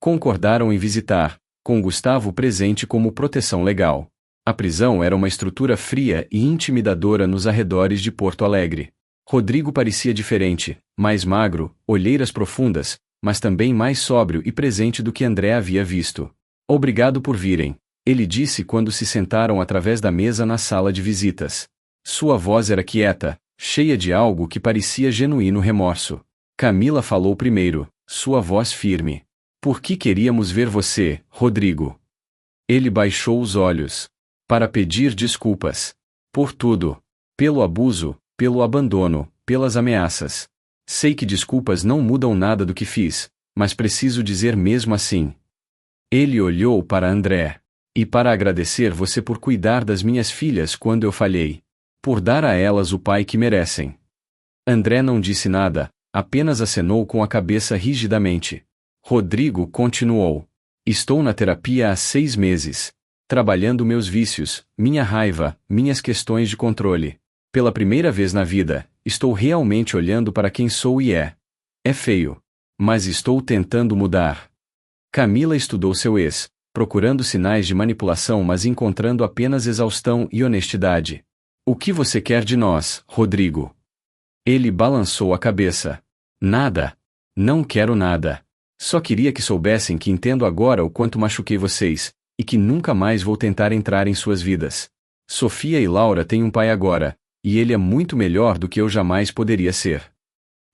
Concordaram em visitar, com Gustavo presente como proteção legal. A prisão era uma estrutura fria e intimidadora nos arredores de Porto Alegre. Rodrigo parecia diferente, mais magro, olheiras profundas, mas também mais sóbrio e presente do que André havia visto. Obrigado por virem, ele disse quando se sentaram através da mesa na sala de visitas. Sua voz era quieta, cheia de algo que parecia genuíno remorso. Camila falou primeiro, sua voz firme. Por que queríamos ver você, Rodrigo? Ele baixou os olhos. Para pedir desculpas. Por tudo. Pelo abuso, pelo abandono, pelas ameaças. Sei que desculpas não mudam nada do que fiz, mas preciso dizer mesmo assim. Ele olhou para André. E para agradecer você por cuidar das minhas filhas quando eu falhei. Por dar a elas o pai que merecem. André não disse nada, apenas acenou com a cabeça rigidamente. Rodrigo continuou. Estou na terapia há 6 meses. Trabalhando meus vícios, minha raiva, minhas questões de controle. Pela primeira vez na vida, estou realmente olhando para quem sou e é feio. Mas estou tentando mudar. Camila estudou seu ex, procurando sinais de manipulação mas encontrando apenas exaustão e honestidade. O que você quer de nós, Rodrigo? Ele balançou a cabeça. Nada. Não quero nada. Só queria que soubessem que entendo agora o quanto machuquei vocês, e que nunca mais vou tentar entrar em suas vidas. Sofia e Laura têm um pai agora, e ele é muito melhor do que eu jamais poderia ser.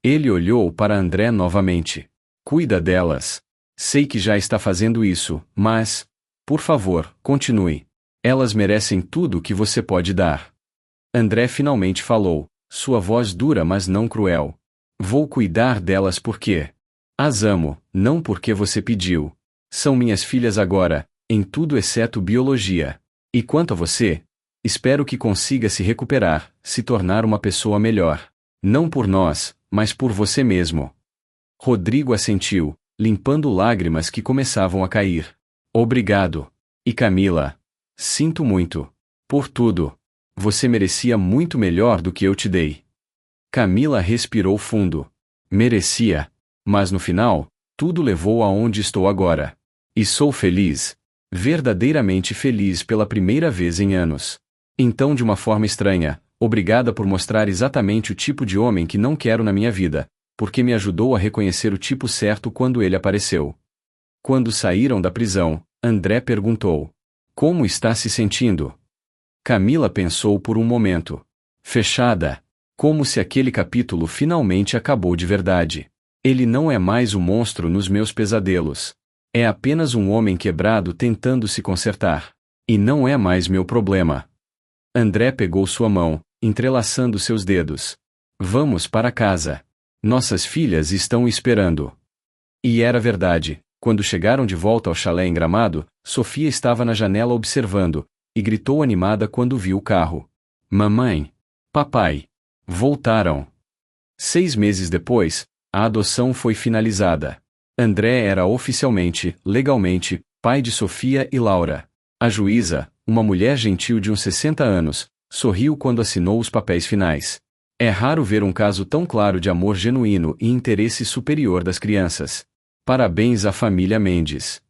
Ele olhou para André novamente. Cuida delas. Sei que já está fazendo isso, mas, por favor, continue. Elas merecem tudo o que você pode dar. André finalmente falou, sua voz dura mas não cruel. Vou cuidar delas porque as amo, não porque você pediu. São minhas filhas agora, em tudo exceto biologia. E quanto a você, espero que consiga se recuperar, se tornar uma pessoa melhor. Não por nós, mas por você mesmo. Rodrigo assentiu, limpando lágrimas que começavam a cair. Obrigado. E Camila? Sinto muito. Por tudo. Você merecia muito melhor do que eu te dei. Camila respirou fundo. Merecia. Mas no final, tudo levou aonde estou agora. E sou feliz. Verdadeiramente feliz pela primeira vez em anos. Então, de uma forma estranha, obrigada por mostrar exatamente o tipo de homem que não quero na minha vida, porque me ajudou a reconhecer o tipo certo quando ele apareceu. Quando saíram da prisão, André perguntou: como está se sentindo? Camila pensou por um momento. Fechada. Como se aquele capítulo finalmente acabou de verdade. Ele não é mais o monstro nos meus pesadelos. É apenas um homem quebrado tentando se consertar. E não é mais meu problema. André pegou sua mão, entrelaçando seus dedos. Vamos para casa. Nossas filhas estão esperando. E era verdade. Quando chegaram de volta ao chalé em Gramado, Sofia estava na janela observando, e gritou animada quando viu o carro. Mamãe! Papai! Voltaram! 6 meses depois, a adoção foi finalizada. André era oficialmente, legalmente, pai de Sofia e Laura. A juíza, uma mulher gentil de uns 60 anos, sorriu quando assinou os papéis finais. É raro ver um caso tão claro de amor genuíno e interesse superior das crianças. Parabéns à família Mendes.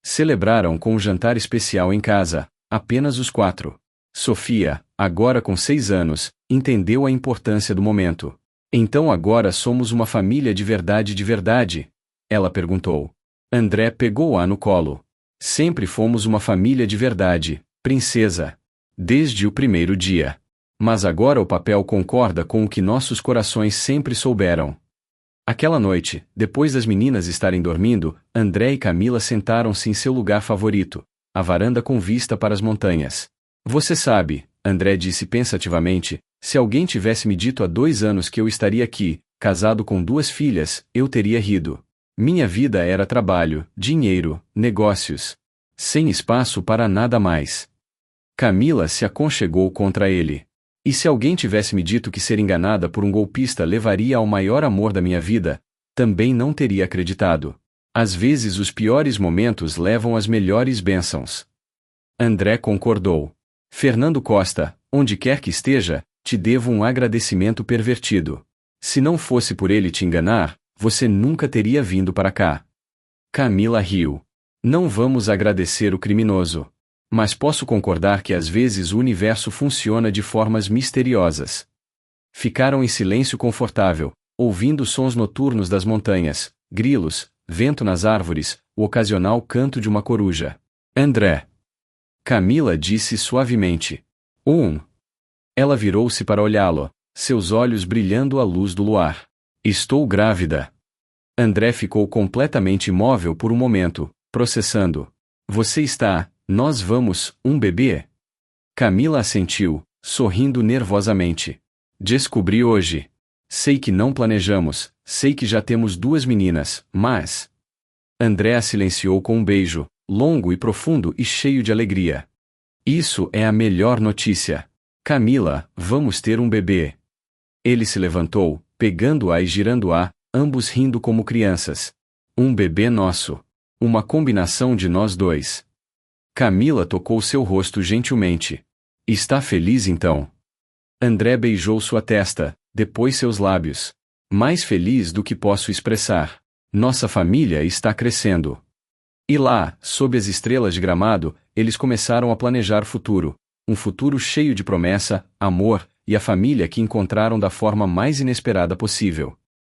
Celebraram com um jantar especial em casa, apenas os 4. Sofia, agora com 6 anos, entendeu a importância do momento. Então agora somos uma família de verdade? Ela perguntou. André pegou-a no colo. Sempre fomos uma família de verdade, princesa. Desde o primeiro dia. Mas agora o papel concorda com o que nossos corações sempre souberam. Aquela noite, depois das meninas estarem dormindo, André e Camila sentaram-se em seu lugar favorito, a varanda com vista para as montanhas. Você sabe, André disse pensativamente, se alguém tivesse me dito há 2 anos que eu estaria aqui, casado com 2 filhas, eu teria rido. Minha vida era trabalho, dinheiro, negócios. Sem espaço para nada mais. Camila se aconchegou contra ele. E se alguém tivesse me dito que ser enganada por um golpista levaria ao maior amor da minha vida, também não teria acreditado. Às vezes os piores momentos levam às melhores bênçãos. André concordou. Fernando Costa, onde quer que esteja, te devo um agradecimento pervertido. Se não fosse por ele te enganar, você nunca teria vindo para cá. Camila riu. Não vamos agradecer o criminoso. Mas posso concordar que às vezes o universo funciona de formas misteriosas. Ficaram em silêncio confortável, ouvindo sons noturnos das montanhas, grilos, vento nas árvores, o ocasional canto de uma coruja. André. Camila disse suavemente. Ela virou-se para olhá-lo, seus olhos brilhando à luz do luar. Estou grávida. André ficou completamente imóvel por um momento, processando. Você está... Nós vamos, um bebê? Camila assentiu, sorrindo nervosamente. Descobri hoje. Sei que não planejamos, sei que já temos 2 meninas, mas... André a silenciou com um beijo, longo e profundo e cheio de alegria. Isso é a melhor notícia. Camila, vamos ter um bebê. Ele se levantou, pegando-a e girando-a, ambos rindo como crianças. Um bebê nosso. Uma combinação de nós 2. Camila tocou seu rosto gentilmente. Está feliz então? André beijou sua testa, depois seus lábios. Mais feliz do que posso expressar. Nossa família está crescendo. E lá, sob as estrelas de Gramado, eles começaram a planejar futuro. Um futuro cheio de promessa, amor, e a família que encontraram da forma mais inesperada possível.